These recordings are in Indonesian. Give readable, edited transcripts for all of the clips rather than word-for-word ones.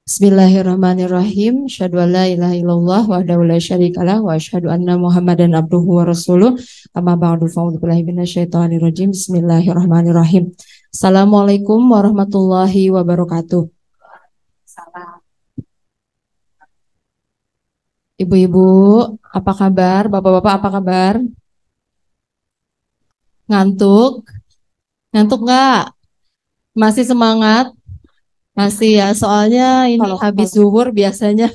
Bismillahirrahmanirrahim. Asyhadu an la ilaha illallah wahdahu la syarikalah wa asyhadu anna Muhammadan abduhu wa rasuluh. Amma ba'du fa'udzu billahi minasyaitonir rajim. Bismillahirrahmanirrahim. Assalamualaikum warahmatullahi wabarakatuh. Salam. Ibu-ibu, apa kabar? Bapak-bapak, apa kabar? Ngantuk? Ngantuk nggak? Masih semangat? Masih ya, soalnya ini habis zuhur biasanya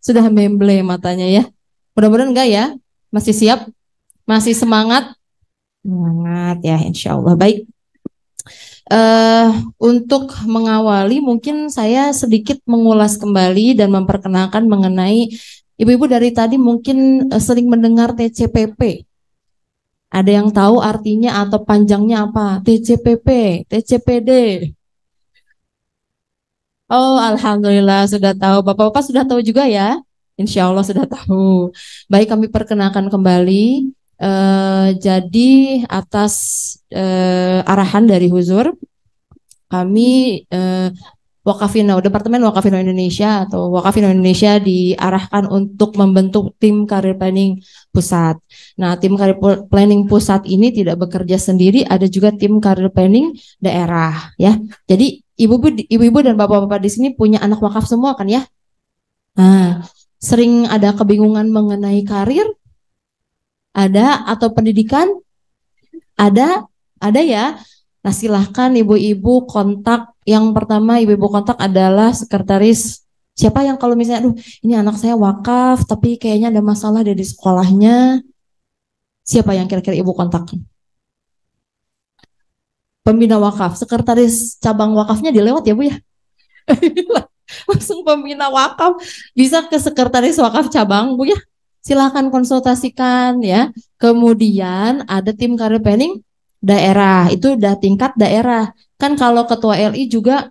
sudah memble matanya ya. Mudah-mudahan enggak ya. Masih siap? Masih semangat? Semangat ya, insya Allah. Baik. Eh, untuk mengawali mungkin saya sedikit mengulas kembali dan memperkenalkan mengenai ibu-ibu dari tadi mungkin sering mendengar TCPP. Ada yang tahu artinya atau panjangnya apa? TCPP, TCPD. Oh, alhamdulillah sudah tahu. Bapak-bapak sudah tahu juga ya? Insya Allah sudah tahu. Baik, kami perkenalkan kembali. Jadi atas arahan dari Huzur, kami Wakafino, Departemen Wakafino Indonesia atau Wakafino Indonesia diarahkan untuk membentuk tim karir planning pusat. Nah, tim karir planning pusat ini tidak bekerja sendiri, ada juga tim karir planning daerah, ya. Jadi ibu-ibu dan bapak-bapak di sini punya anak wakaf semua kan ya? Nah, sering ada kebingungan mengenai karir, ada atau pendidikan, ada ya. Nah, silahkan ibu-ibu kontak. Yang pertama ibu-ibu kontak adalah sekretaris. Siapa yang kalau misalnya, aduh ini anak saya wakaf, tapi kayaknya ada masalah dari sekolahnya. Siapa yang kira-kira ibu kontak? Pembina wakaf, sekretaris cabang wakafnya dilewat ya Bu ya? Langsung pembina wakaf, bisa ke sekretaris wakaf cabang Bu ya? Silahkan konsultasikan ya. Kemudian ada tim karir planning daerah, itu udah tingkat daerah. Kan kalau ketua LI juga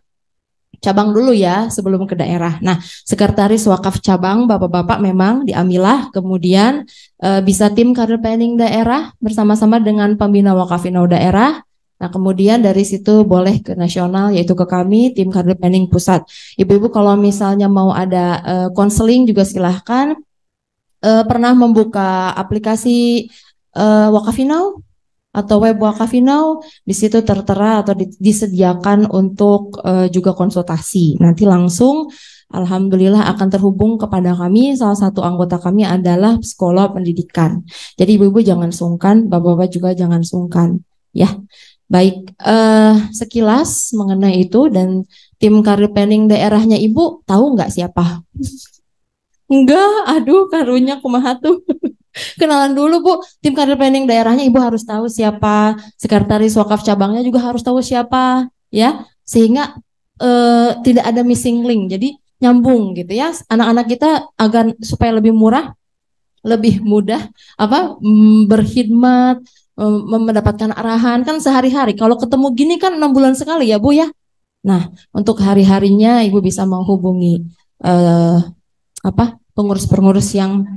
cabang dulu ya sebelum ke daerah. Nah, sekretaris wakaf cabang bapak-bapak memang diambillah, kemudian bisa tim karir planning daerah bersama-sama dengan pembina wakafino daerah. Nah, kemudian dari situ boleh ke nasional, yaitu ke kami, tim karir planning pusat. Ibu-ibu kalau misalnya mau ada konseling juga silahkan. Pernah membuka aplikasi Wakafino atau web Wakafino, di situ tertera atau disediakan untuk juga konsultasi. Nanti langsung alhamdulillah akan terhubung kepada kami. Salah satu anggota kami adalah psikolog pendidikan. Jadi ibu-ibu jangan sungkan, bapak-bapak juga jangan sungkan ya. Baik, sekilas mengenai itu. Dan tim karir planning daerahnya ibu tahu nggak siapa? Enggak, aduh karunya kumaha tuh. Kenalan dulu Bu, tim karir planning daerahnya Ibu harus tahu siapa, sekretaris wakaf cabangnya juga harus tahu siapa, ya, sehingga tidak ada missing link, jadi nyambung gitu ya. Anak-anak kita agar supaya lebih murah, lebih mudah berkhidmat, mendapatkan arahan kan sehari-hari. Kalau ketemu gini kan 6 bulan sekali ya Bu ya. Nah, untuk hari-harinya Ibu bisa menghubungi pengurus-pengurus yang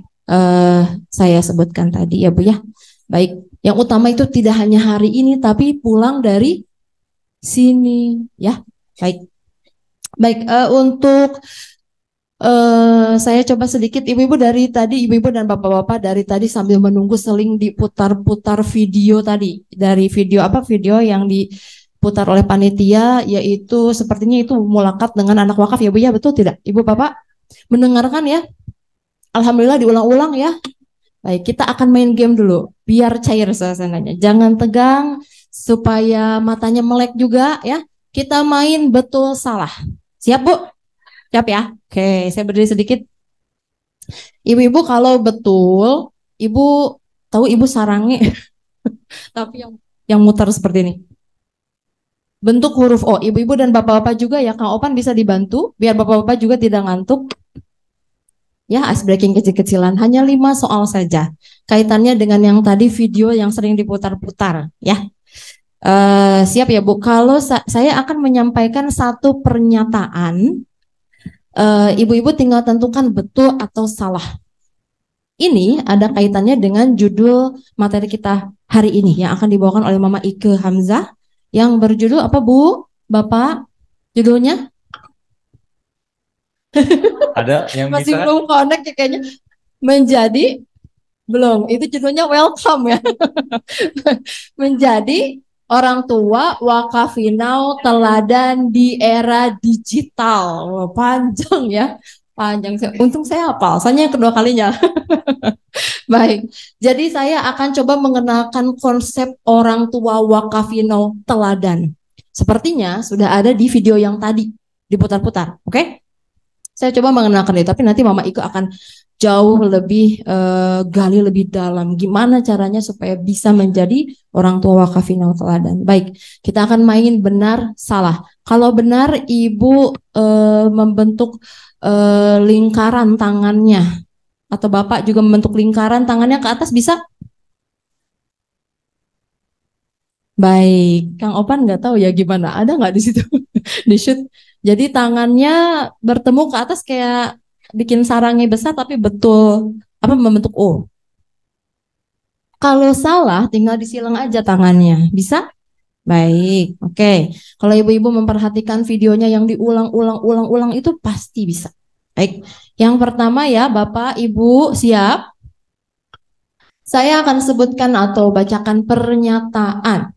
saya sebutkan tadi ya Bu ya. Baik, yang utama itu tidak hanya hari ini tapi pulang dari sini ya. Baik. Baik, untuk saya coba sedikit ibu-ibu dari tadi, ibu-ibu dan bapak-bapak dari tadi sambil menunggu seling diputar-putar video tadi. Dari video yang diputar oleh panitia, yaitu sepertinya itu mulakat dengan anak wakaf ya Bu ya, betul tidak? Ibu Bapak mendengarkan ya? Alhamdulillah diulang-ulang ya. Baik, kita akan main game dulu biar cair suasananya. Jangan tegang supaya matanya melek juga ya. Kita main betul salah. Siap Bu? Siap ya? Oke, saya berdiri sedikit. Ibu-ibu kalau betul, Ibu tahu Ibu sarangi tapi yang muter seperti ini. Bentuk huruf O. Ibu-ibu dan bapak-bapak juga ya, Kang Opan bisa dibantu biar bapak-bapak juga tidak ngantuk. Ya, ice breaking kecil-kecilan, hanya 5 soal saja. Kaitannya dengan yang tadi video yang sering diputar-putar, ya. Siap ya Bu? Kalau saya akan menyampaikan satu pernyataan, ibu-ibu tinggal tentukan betul atau salah. Ini ada kaitannya dengan judul materi kita hari ini yang akan dibawakan oleh Mama Ike Hamzah yang berjudul apa Bu? Bapak? Judulnya? Ada yang Masih bisa? belum connect ya kayaknya. Menjadi, belum, itu judulnya welcome ya. Menjadi orang tua wakafinau teladan di era digital. Wah, panjang ya. Panjang. Untung saya hafal, soalnya yang kedua kalinya. Baik, jadi saya akan coba mengenalkan konsep orang tua wakafino teladan. Sepertinya sudah ada di video yang tadi diputar-putar, oke? Saya coba mengenalkan itu, tapi nanti Mama Iko akan jauh lebih gali lebih dalam gimana caranya supaya bisa menjadi orang tua wakafino teladan. Baik, kita akan main benar salah. Kalau benar Ibu membentuk lingkaran tangannya atau Bapak juga membentuk lingkaran tangannya ke atas bisa? Baik, Kang Opan nggak tahu ya gimana. Ada nggak di situ di shoot? Jadi tangannya bertemu ke atas kayak bikin sarangnya besar tapi betul apa membentuk O. Kalau salah tinggal disilang aja tangannya. Bisa? Baik, oke. Kalau ibu-ibu memperhatikan videonya yang diulang-ulang-ulang-ulang itu pasti bisa. Baik, yang pertama ya Bapak, Ibu siap? Saya akan sebutkan atau bacakan pernyataan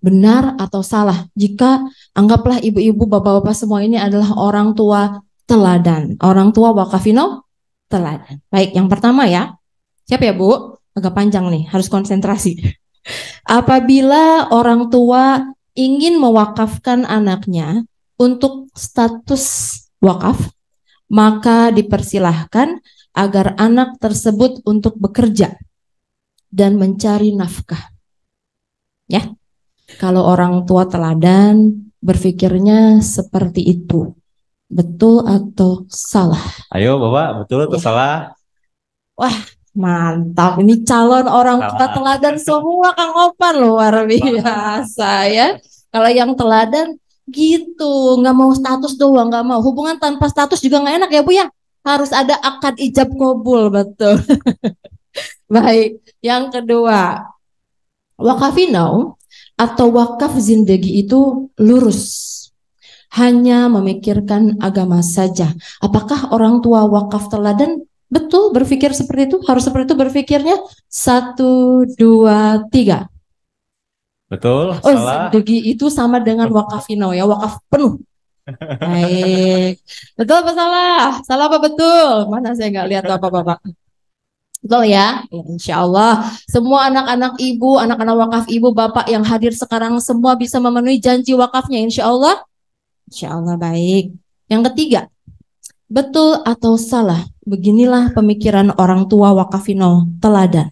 benar atau salah. Jika anggaplah ibu-ibu, bapak-bapak semua ini adalah orang tua teladan, orang tua wakafino teladan. Baik, yang pertama ya. Siap ya Bu? Agak panjang nih, harus konsentrasi. Apabila orang tua ingin mewakafkan anaknya untuk status wakaf, maka dipersilahkan agar anak tersebut untuk bekerja dan mencari nafkah. Ya, kalau orang tua teladan berpikirnya seperti itu, betul atau salah? Ayo Bapak, betul atau Ya. salah? Wah, mantap. Ini calon orang tua Salah. teladan semua, Kang Opan, luar biasa ya. Kalau yang teladan gitu, nggak mau status doang, nggak mau hubungan tanpa status juga nggak enak ya Bu ya. Harus ada akad ijab kabul, betul. Baik, yang kedua, wakafinau atau wakaf zindagi itu lurus, hanya memikirkan agama saja. Apakah orang tua wakaf teladan betul berpikir seperti itu? Harus seperti itu berpikirnya? 1, 2, 3. Betul, Oh, salah. zindagi itu sama dengan wakafino ya, wakaf penuh. Baik, betul apa salah? Salah apa betul? Mana saya nggak lihat Bapak-bapak. Betul ya? Ya, insya Allah semua anak-anak ibu, anak-anak wakaf ibu, bapak yang hadir sekarang semua bisa memenuhi janji wakafnya. Insya Allah. Insya Allah baik. Yang ketiga, betul atau salah? Beginilah pemikiran orang tua wakafino teladan.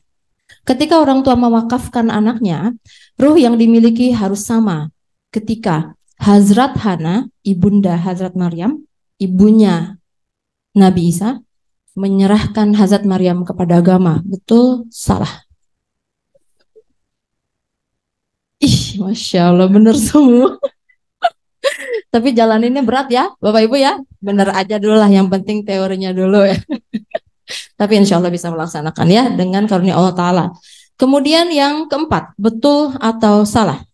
Ketika orang tua mewakafkan anaknya, ruh yang dimiliki harus sama. Ketika Hazrat Hana, ibunda Hazrat Maryam, ibunya Nabi Isa, menyerahkan Hazrat Maryam kepada agama. Betul, salah. Ih, Masya Allah, bener semua. Tapi jalaninnya berat ya, Bapak Ibu ya. Bener aja dulu lah, yang penting teorinya dulu ya. Tapi insya Allah bisa melaksanakan ya, dengan karunia Allah Ta'ala. Kemudian yang keempat, betul atau salah?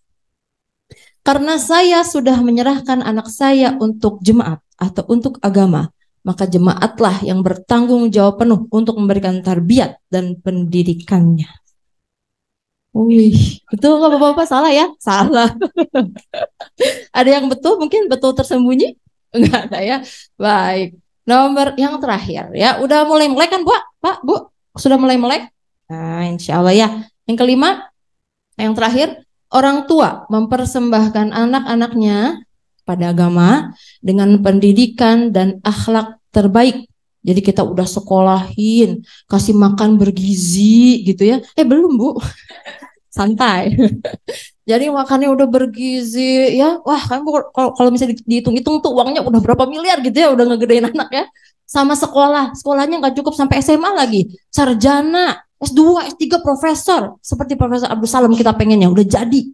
Karena saya sudah menyerahkan anak saya untuk jemaat atau untuk agama, maka jemaatlah yang bertanggung jawab penuh untuk memberikan tarbiyat dan pendidikannya. Wih, betul nggak Bapak-Bapak? Salah ya? Salah. Ada yang betul, mungkin betul tersembunyi? Enggak ada ya. Baik. Nomor yang terakhir ya. Udah mulai melek kan, Bu? Pak, Bu? Sudah mulai melek? Nah, insya Allah ya. Yang kelima, yang terakhir, orang tua mempersembahkan anak-anaknya pada agama dengan pendidikan dan akhlak terbaik. Jadi kita udah sekolahin, kasih makan bergizi gitu ya. Belum Bu, santai. Jadi makannya udah bergizi ya. Wah, kan kalau misalnya dihitung-hitung tuh uangnya udah berapa miliar gitu ya, udah ngegedein anak ya. Sama sekolahnya nggak cukup sampai SMA lagi. Sarjana, S2, S3, profesor. Seperti Profesor Abdul Salam kita pengennya udah jadi.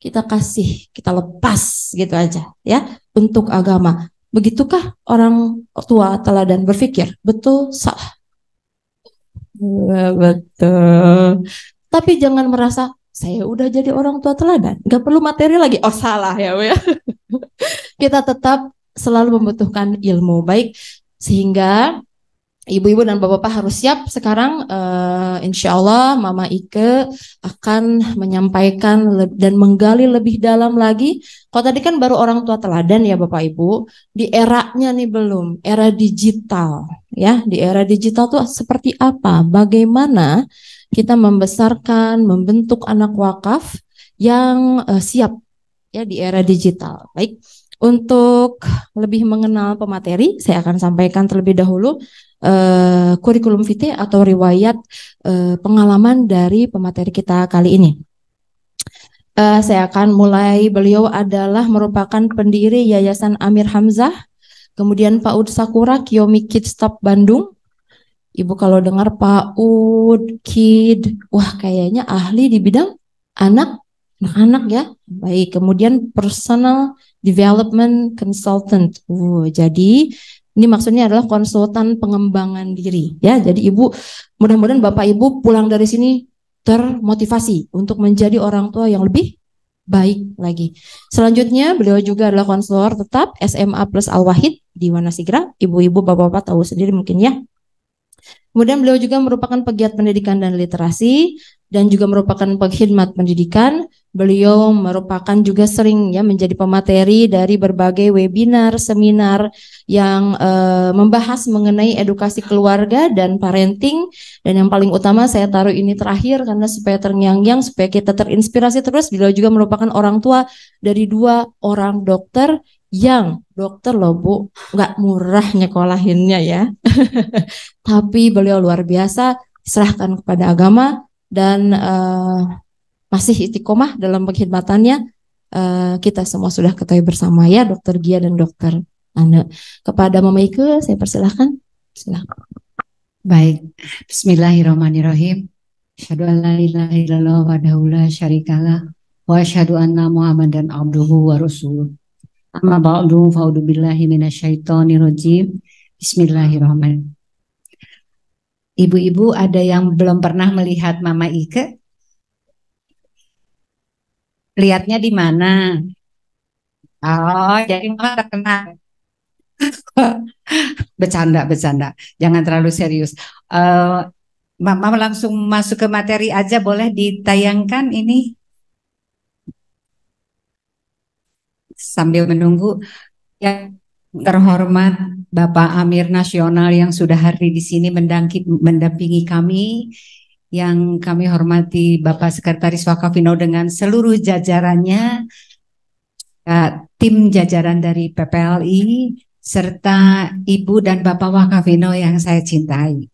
Kita kasih, kita lepas gitu aja ya untuk agama. Begitukah orang tua teladan berpikir? Betul, salah? Betul. Tapi jangan merasa saya udah jadi orang tua teladan, nggak perlu materi lagi. Oh salah ya, Bu ya. Kita tetap selalu membutuhkan ilmu. Baik, Sehingga ibu-ibu dan bapak-bapak harus siap sekarang, insya Allah Mama Ike akan menyampaikan dan menggali lebih dalam lagi. Kalau tadi kan baru orang tua teladan ya Bapak Ibu, di eranya nih belum, era digital ya. Di era digital tuh seperti apa? Bagaimana kita membesarkan, membentuk anak wakaf yang siap ya di era digital. Baik, untuk lebih mengenal pemateri, saya akan sampaikan terlebih dahulu kurikulum vitae atau riwayat pengalaman dari pemateri kita kali ini. Saya akan mulai, beliau adalah merupakan pendiri Yayasan Amir Hamzah, kemudian PAUD Sakura Kiyomi Kids Stop Bandung. Ibu kalau dengar PAUD, Kid, wah kayaknya ahli di bidang anak-anak ya. Baik, kemudian Personal Development Consultant. Jadi ini maksudnya adalah konsultan pengembangan diri ya. Jadi Ibu, mudah-mudahan Bapak Ibu pulang dari sini termotivasi untuk menjadi orang tua yang lebih baik lagi. Selanjutnya beliau juga adalah konselor tetap SMA plus Al-Wahid di Wanasigra. Ibu-ibu, bapak-bapak tahu sendiri mungkin ya. Kemudian beliau juga merupakan pegiat pendidikan dan literasi dan juga merupakan pengkhidmat pendidikan. Beliau merupakan juga sering ya menjadi pemateri dari berbagai webinar, seminar yang membahas mengenai edukasi keluarga dan parenting. Dan yang paling utama saya taruh ini terakhir karena supaya terngiang-ngiang, supaya kita terinspirasi terus. Beliau juga merupakan orang tua dari 2 orang dokter yang dokter loh Bu, nggak murah nyekolahinnya ya. Tapi beliau luar biasa, serahkan kepada agama dan masih istiqomah dalam pengkhidmatannya. Kita semua sudah ketahui bersama ya, Dokter Gia dan Dokter Ane. Kepada Mama Ike, saya persilahkan. Silakan. Baik, Bismillahirrahmanirrahim. Asyhadu an la ilaha illallah wahdahu la syarikalah wa asyhadu anna Muhammadan abduhu wa rasuluh. Amma ba'du, fa'udzu billahi minasyaitonir rajim. Bismillahirrahmanirrahim. Ibu-ibu ada yang belum pernah melihat Mama Ike? Lihatnya di mana? Oh, jadi Mama terkenal. Bercanda. Jangan terlalu serius. Mama langsung masuk ke materi aja, boleh ditayangkan ini? Sambil menunggu, yang terhormat Bapak Amir Nasional yang sudah hadir di sini mendampingi kami, yang kami hormati Bapak Sekretaris Wakafino dengan seluruh jajarannya, tim jajaran dari PPLI, serta Ibu dan Bapak Wakafino yang saya cintai.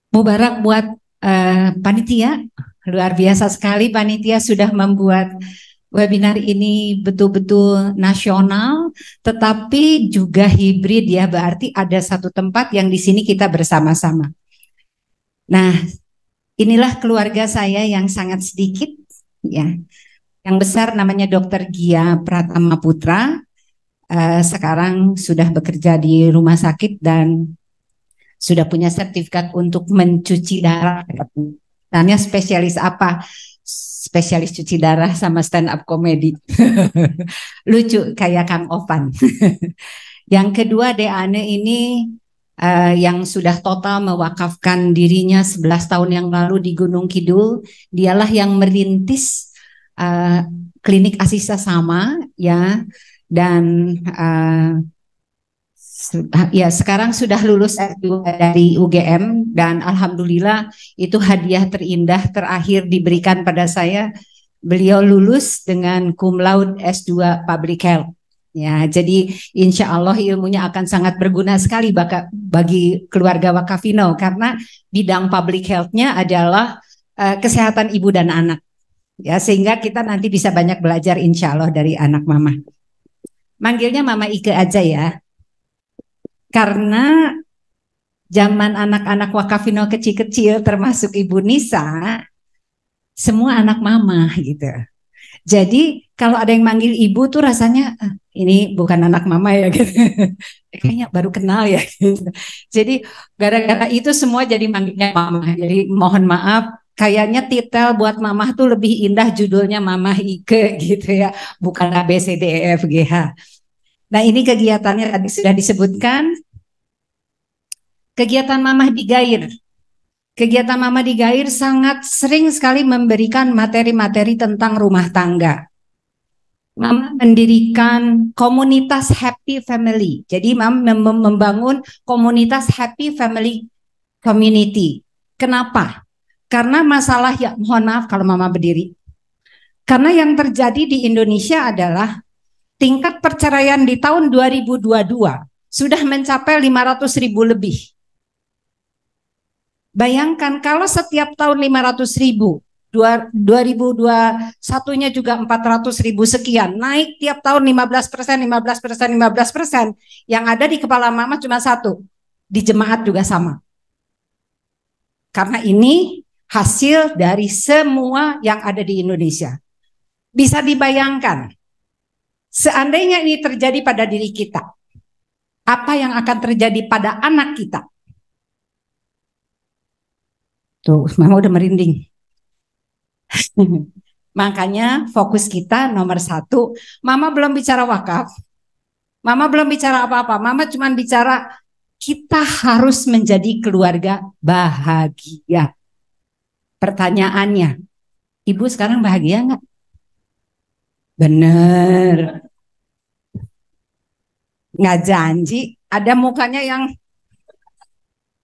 Mubarak buat panitia, luar biasa sekali panitia sudah membuat webinar ini betul-betul nasional, tetapi juga hibrid ya, berarti ada satu tempat yang di sini kita bersama-sama. Nah, inilah keluarga saya yang sangat sedikit, ya. Yang besar namanya Dr. Gia Pratama Putra, sekarang sudah bekerja di rumah sakit dan sudah punya sertifikat untuk mencuci darah. Tanya spesialis apa? Spesialis cuci darah sama stand up comedy. Lucu kayak Kang Ovan. Yang kedua, Deane ini yang sudah total mewakafkan dirinya 11 tahun yang lalu di Gunung Kidul. Dialah yang merintis klinik Asisa Sama ya, dan ya sekarang sudah lulus S2 dari UGM dan alhamdulillah itu hadiah terindah terakhir diberikan pada saya. Beliau lulus dengan cum laude S2 Public Health. Ya, jadi insya Allah ilmunya akan sangat berguna sekali bagi keluarga Wakafino karena bidang public health-nya adalah kesehatan ibu dan anak. Ya, sehingga kita nanti bisa banyak belajar insya Allah dari anak mama. Manggilnya Mama Ike aja ya. Karena zaman anak-anak Wakafino kecil-kecil termasuk Ibu Nisa, semua anak mama gitu. Jadi kalau ada yang manggil ibu tuh rasanya ini bukan anak mama ya gitu. Kayaknya baru kenal ya gitu. Jadi gara-gara itu semua jadi manggilnya mama. Jadi mohon maaf, kayaknya titel buat mama tuh lebih indah judulnya Mama Ike gitu ya, bukan ABCDEFGH. Nah ini kegiatannya tadi sudah disebutkan, kegiatan Mamah di Gair. Kegiatan Mamah di Gair sangat sering sekali memberikan materi-materi tentang rumah tangga. Mama mendirikan komunitas Happy Family. Jadi Mama membangun komunitas Happy Family Community. Kenapa? Karena masalah ya, mohon maaf kalau Mama berdiri. Karena yang terjadi di Indonesia adalah tingkat perceraian di tahun 2022 sudah mencapai 500.000 lebih. Bayangkan kalau setiap tahun 500.000, 2021-nya juga 400.000 sekian, naik tiap tahun 15%, 15%, 15%. Yang ada di kepala Mama cuma satu, di jemaat juga sama. Karena ini hasil dari semua yang ada di Indonesia. Bisa dibayangkan, seandainya ini terjadi pada diri kita, apa yang akan terjadi pada anak kita? Tuh, Mama udah merinding. Makanya fokus kita nomor satu, Mama belum bicara wakaf, Mama belum bicara apa-apa, Mama cuma bicara kita harus menjadi keluarga bahagia. Pertanyaannya, Ibu sekarang bahagia nggak? Bener. Nggak janji, ada mukanya yang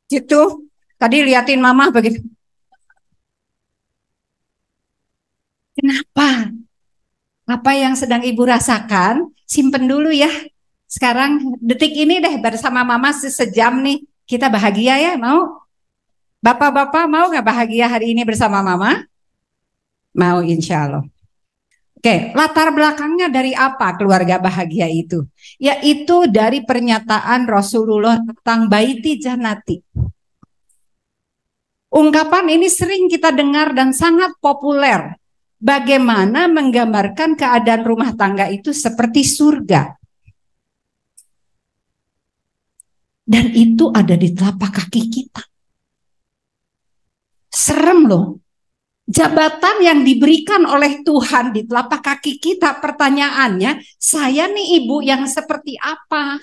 gitu. Tadi liatin Mama begitu. Kenapa? Apa yang sedang Ibu rasakan, simpen dulu ya. Sekarang detik ini deh bersama Mama sejam nih. Kita bahagia ya, mau? Bapak-bapak mau nggak bahagia hari ini bersama Mama? Mau, insya Allah. Oke, latar belakangnya dari apa keluarga bahagia itu? Yaitu dari pernyataan Rasulullah tentang Baiti Jannati. Ungkapan ini sering kita dengar dan sangat populer. Bagaimana menggambarkan keadaan rumah tangga itu seperti surga. Dan itu ada di telapak kaki kita. Serem loh. Jabatan yang diberikan oleh Tuhan di telapak kaki kita, pertanyaannya, saya nih ibu yang seperti apa?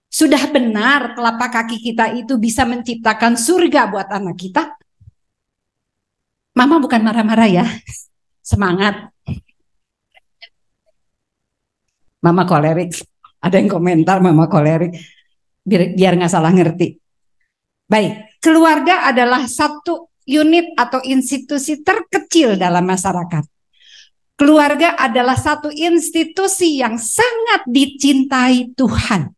Sudah benar telapak kaki kita itu bisa menciptakan surga buat anak kita? Mama bukan marah-marah ya. Semangat. Mama kolerik. Ada yang komentar Mama kolerik. Biar nggak salah ngerti. Baik, keluarga adalah satu unit atau institusi terkecil dalam masyarakat. Keluarga adalah satu institusi yang sangat dicintai Tuhan.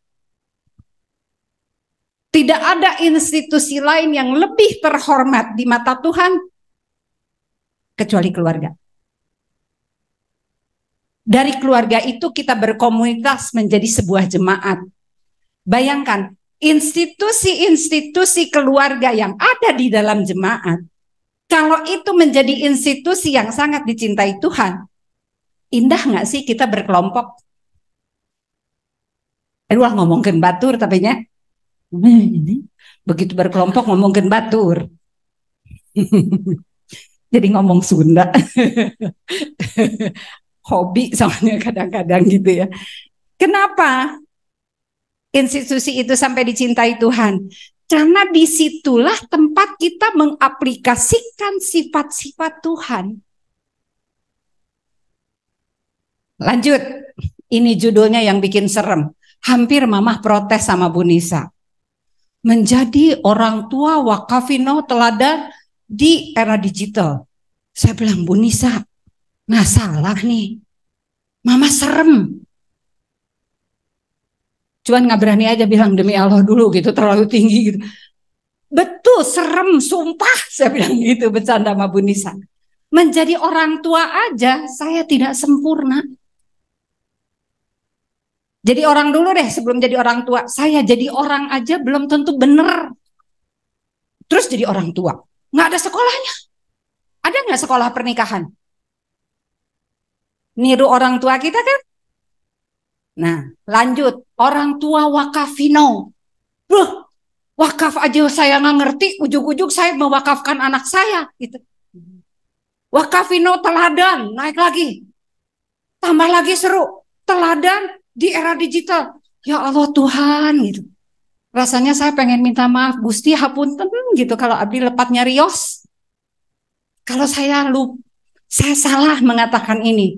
Tidak ada institusi lain yang lebih terhormat di mata Tuhan kecuali keluarga. Dari keluarga itu kita berkomunitas menjadi sebuah jemaat. Bayangkan, institusi-institusi keluarga yang ada di dalam jemaat, kalau itu menjadi institusi yang sangat dicintai Tuhan, indah nggak sih kita berkelompok? Wah, ngomongin batur tapi nya, begitu berkelompok ngomongin batur. Jadi ngomong Sunda. Hobi soalnya kadang-kadang gitu ya. Kenapa institusi itu sampai dicintai Tuhan? Karena disitulah tempat kita mengaplikasikan sifat-sifat Tuhan. Lanjut, ini judulnya yang bikin serem. Hampir Mamah protes sama Bu Nisa. Menjadi orang tua wakafino teladan di era digital. Saya bilang, Bu Nisa, nggak salah nih. Mama serem. Cuman nggak berani aja bilang demi Allah dulu gitu, terlalu tinggi gitu. Betul, serem, sumpah. Saya bilang gitu, bercanda sama Bu Nisa. Menjadi orang tua aja, saya tidak sempurna. Jadi orang dulu deh sebelum jadi orang tua. Saya jadi orang aja belum tentu bener. Terus jadi orang tua. Nggak ada sekolahnya. Ada nggak sekolah pernikahan? Niru orang tua kita kan? Nah, lanjut. Orang tua wakafino. Wakaf aja saya nggak ngerti. Ujug-ujug saya mewakafkan anak saya. Gitu. Wakafino teladan. Naik lagi. Tambah lagi seru. Teladan di era digital. Ya Allah Tuhan gitu. Rasanya saya pengen minta maaf, Gusti hapunten gitu kalau abdi lepat nyarios. Kalau saya salah mengatakan ini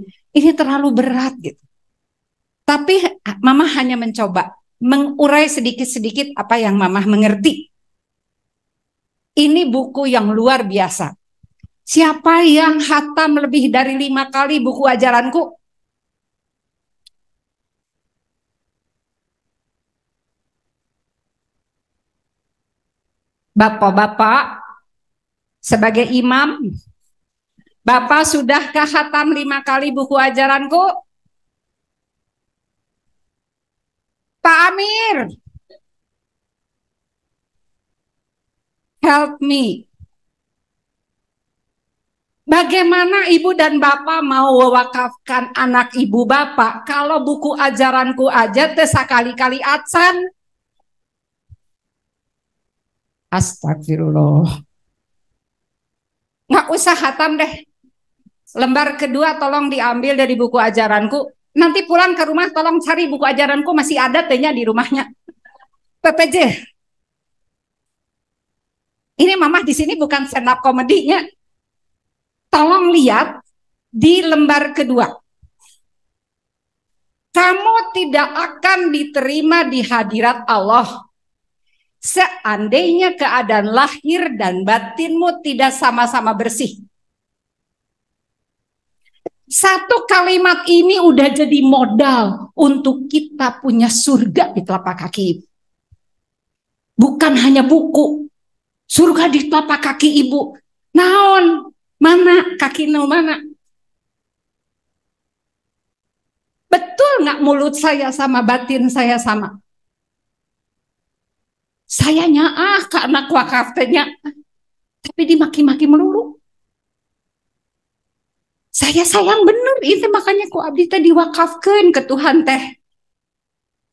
terlalu berat gitu. Tapi Mama hanya mencoba mengurai sedikit-sedikit apa yang Mama mengerti. Ini buku yang luar biasa. Siapa yang hatam lebih dari 5 kali buku ajaranku? Bapak-bapak, sebagai imam, Bapak sudahkah hatam 5 kali buku ajaranku? Pak Amir, help me. Bagaimana ibu dan bapak mau mewakafkan anak ibu bapak kalau buku ajaranku aja sekali-kali acan? Astagfirullah. Nggak usah hatam deh. Lembar kedua tolong diambil dari buku ajaranku. Nanti pulang ke rumah tolong cari buku ajaranku, masih ada tehnya di rumahnya. PPJ. Ini Mama di sini bukan stand up komedinya. Tolong lihat di lembar kedua. Kamu tidak akan diterima di hadirat Allah seandainya keadaan lahir dan batinmu tidak sama-sama bersih. Satu kalimat ini udah jadi modal untuk kita punya surga di telapak kaki. Bukan hanya buku. Surga di telapak kaki ibu. Naon? Mana? Kaki no mana? Betul nggak mulut saya sama batin saya sama? Saya nyaah karena wakafnya. Tapi dimaki-maki melulu. Saya sayang bener itu makanya ku abdi teh diwakafkeun ke Tuhan teh.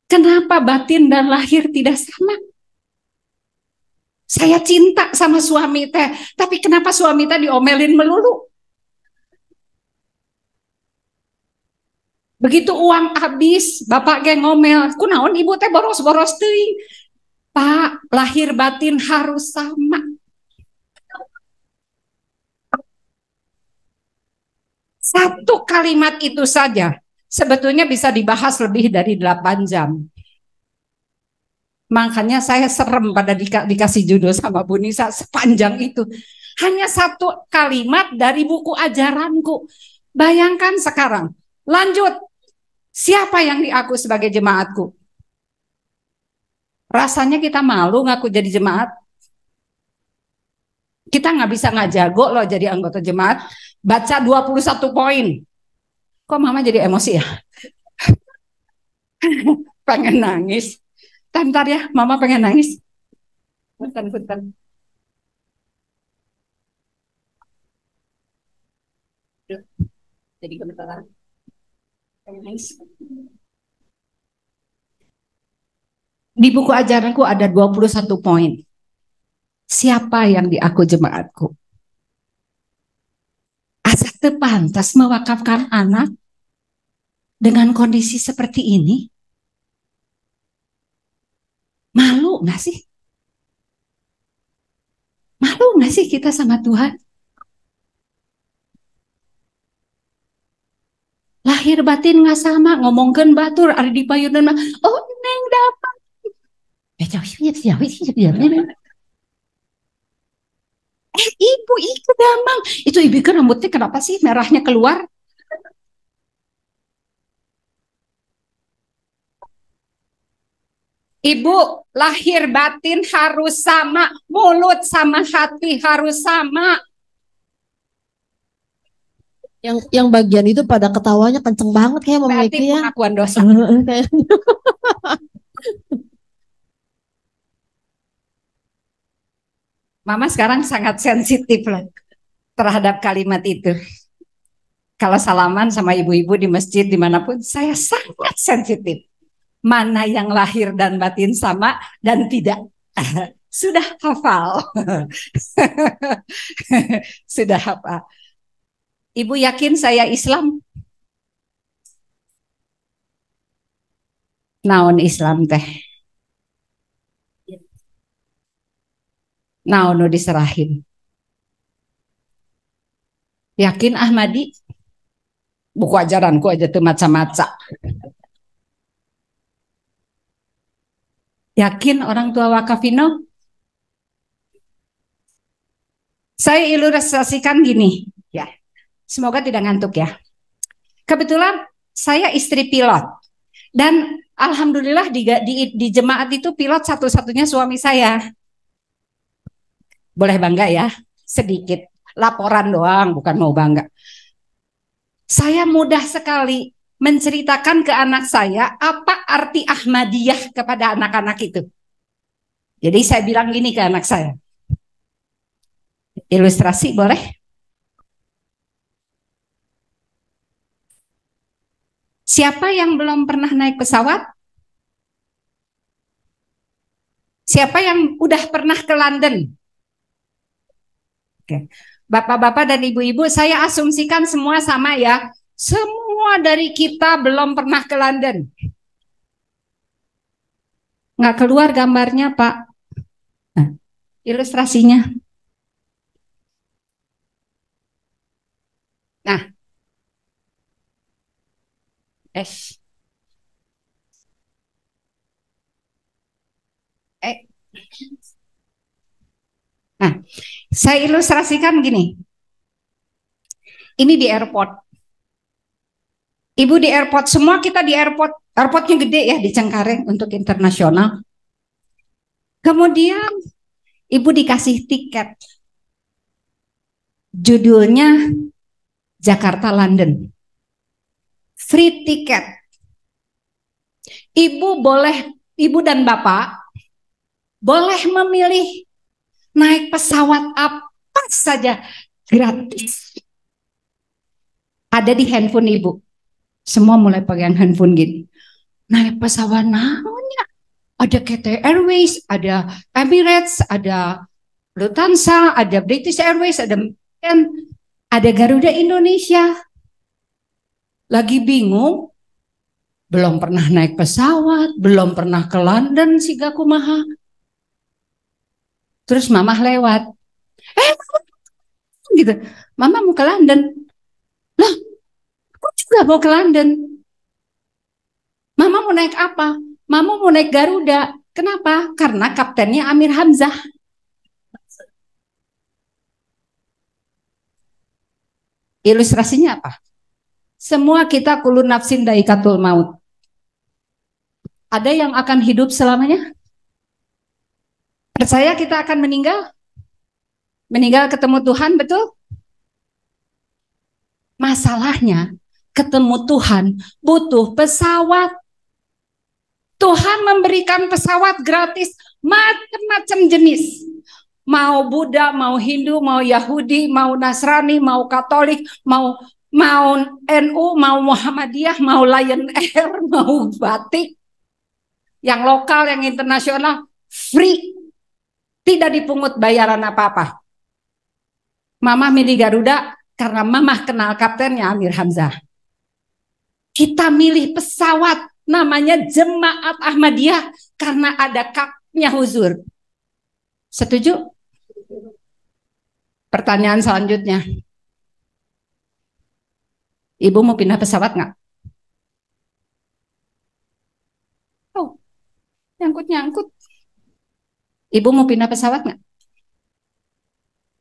Kenapa batin dan lahir tidak sama? Saya cinta sama suami teh, tapi kenapa suami teh diomelin melulu? Begitu uang habis, bapak ge ngomel, kunaon ibu teh boros-boros teuing. Pak, lahir batin harus sama. Satu kalimat itu saja sebetulnya bisa dibahas lebih dari 8 jam. Makanya saya serem pada dikasih judul sama Bu Nisa sepanjang itu. Hanya satu kalimat dari buku ajaranku. Bayangkan sekarang. Lanjut. Siapa yang diaku sebagai jemaatku? Rasanya kita malu ngaku jadi jemaat. Kita nggak bisa ngajago loh jadi anggota jemaat. Baca 21 poin. Kok Mama jadi emosi ya? Pengen nangis. Bentar ya, Mama pengen nangis. Bentar. Jadi gemetaran. Pengen nangis. Di buku ajaranku ada 21 poin. Siapa yang diaku jemaatku? Asa teu pantas mewakafkan anak dengan kondisi seperti ini? Malu nggak sih? Malu nggak sih kita sama Tuhan? Lahir batin nggak sama, ngomongkan batur, ada di payunan, oh neng dapat. Ibu itu damang, itu ibu kan rambutnya kenapa sih merahnya keluar? Ibu, lahir batin harus sama, mulut sama hati harus sama. Yang bagian itu pada ketawanya kenceng banget kayak Mama Berarti Eki ya. pengakuan dosa. Mama sekarang sangat sensitif lah terhadap kalimat itu. Kalau salaman sama ibu-ibu di masjid dimanapun, saya sangat sensitif. Mana yang lahir dan batin sama dan tidak. Sudah hafal. Sudah hafal. Ibu yakin saya Islam? Naon Islam teh? Nah, nu diserahin. Yakin Ahmadi? Buku ajaranku aja tuh maca-maca. Yakin orang tua wakafino? Saya ilustrasikan gini, ya. Semoga tidak ngantuk ya. Kebetulan saya istri pilot dan alhamdulillah di jemaat itu pilot satu-satunya suami saya. Boleh bangga ya, sedikit laporan doang, bukan mau bangga. Saya mudah sekali menceritakan ke anak saya apa arti Ahmadiyah kepada anak-anak itu. Jadi saya bilang gini ke anak saya. Ilustrasi boleh? Siapa yang belum pernah naik pesawat? Siapa yang udah pernah ke London? Oke. Bapak-bapak dan ibu-ibu, saya asumsikan semua sama ya. Semua dari kita belum pernah ke London. Nggak keluar gambarnya, Pak. Nah, ilustrasinya. Nah, Nah, saya ilustrasikan gini. Ini di airport. Ibu di airport, semua kita di airport. Airportnya gede ya di Cengkareng untuk internasional. Kemudian ibu dikasih tiket. Judulnya Jakarta London. Free tiket. Ibu dan bapak boleh memilih naik pesawat apa saja gratis. Ada di handphone ibu. Semua mulai pegang handphone gini. Naik pesawat namanya. Ada KT Airways, ada Emirates, ada Lufthansa, ada British Airways, ada Garuda Indonesia. Lagi bingung, belum pernah naik pesawat, belum pernah ke London si Gakumaha. Terus mama lewat. Gitu. Mama mau ke London. Lah, aku juga mau ke London. Mama mau naik apa? Mama mau naik Garuda. Kenapa? Karena kaptennya Amir Hamzah. Ilustrasinya apa? Semua kita kulun nafsin daikatul maut. Ada yang akan hidup selamanya? Percaya kita akan meninggal? Meninggal ketemu Tuhan, betul? Masalahnya, ketemu Tuhan butuh pesawat. Tuhan memberikan pesawat gratis macam-macam jenis. Mau Buddha, mau Hindu, mau Yahudi, mau Nasrani, mau Katolik, mau NU, mau Muhammadiyah, mau Lion Air, mau Batik. Yang lokal, yang internasional, free. Tidak dipungut bayaran apa-apa. Mama milih Garuda karena mama kenal kaptennya Amir Hamzah. Kita milih pesawat namanya Jemaat Ahmadiyah karena ada kapnya Huzur. Setuju? Pertanyaan selanjutnya. Ibu mau pindah pesawat nggak? Oh, nyangkut-nyangkut. Ibu mau pindah pesawat nggak?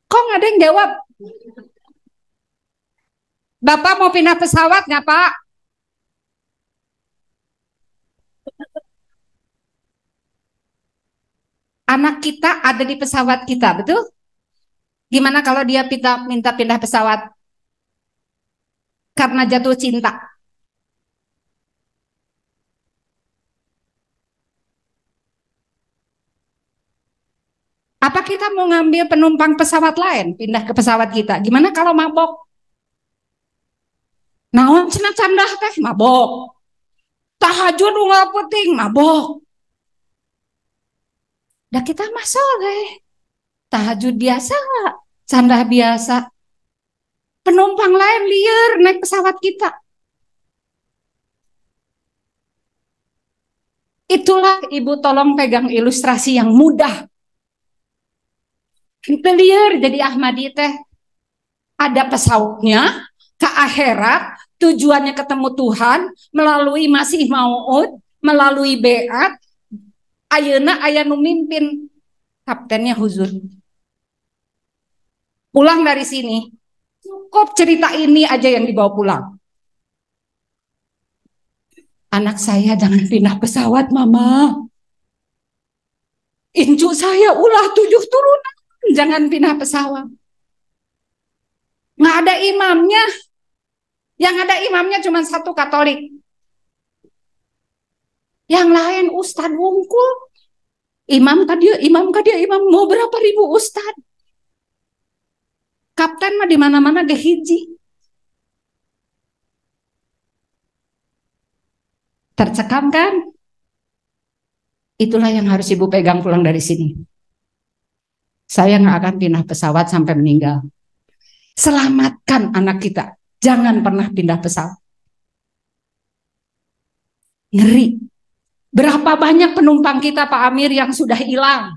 Kok nggak ada yang jawab? Bapak mau pindah pesawat nggak, Pak? Anak kita ada di pesawat kita, betul? Gimana kalau dia minta pindah pesawat? Karena jatuh cinta. Apa kita mau ngambil penumpang pesawat lain, pindah ke pesawat kita? Gimana kalau mabok? Naon cenah candah teh mabok. Tahajud nggak penting mabok. Dah kita mah soleh. Tahajud biasa, candah biasa. Penumpang lain liar naik pesawat kita. Itulah ibu tolong pegang ilustrasi yang mudah. Clear jadi Ahmadi teh ada pesawatnya ke akhirat, tujuannya ketemu Tuhan melalui Masih Maud, melalui beat. Ayeuna aya nu mimpin, kaptennya Huzur. Pulang dari sini, cukup cerita ini aja yang dibawa pulang. Anak saya jangan pindah pesawat, Mama. Incu saya ulah 7 turunan, jangan pindah pesawat. Nggak ada imamnya. Yang ada imamnya cuma satu Katolik. Yang lain Ustadz wungkul. Imam kadia, imam kadia, imam mau berapa ribu Ustadz. Kapten mah di mana-mana ge hiji. Tercekam kan? Itulah yang harus Ibu pegang pulang dari sini. Saya nggak akan pindah pesawat sampai meninggal. Selamatkan anak kita. Jangan pernah pindah pesawat. Ngeri. Berapa banyak penumpang kita Pak Amir yang sudah hilang.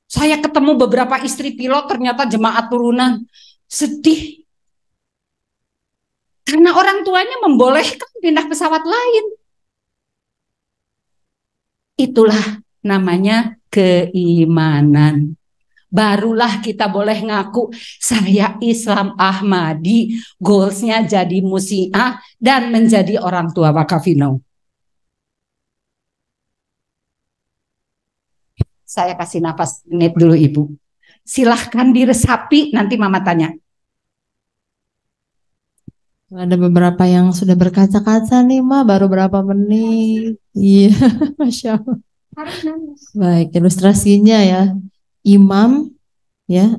Saya ketemu beberapa istri pilot ternyata jemaat turunan. Sedih. Karena orang tuanya membolehkan pindah pesawat lain. Itulah namanya keimanan. Barulah kita boleh ngaku saya Islam Ahmadi, goalsnya jadi musiah dan menjadi orang tua wakafino. Saya kasih nafas menit dulu Ibu. Silahkan diresapi, nanti Mama tanya. Ada beberapa yang sudah berkaca-kaca nih, Ma, baru berapa menit. Iya, Masya Allah. Baik, ilustrasinya ya. Imam, ya,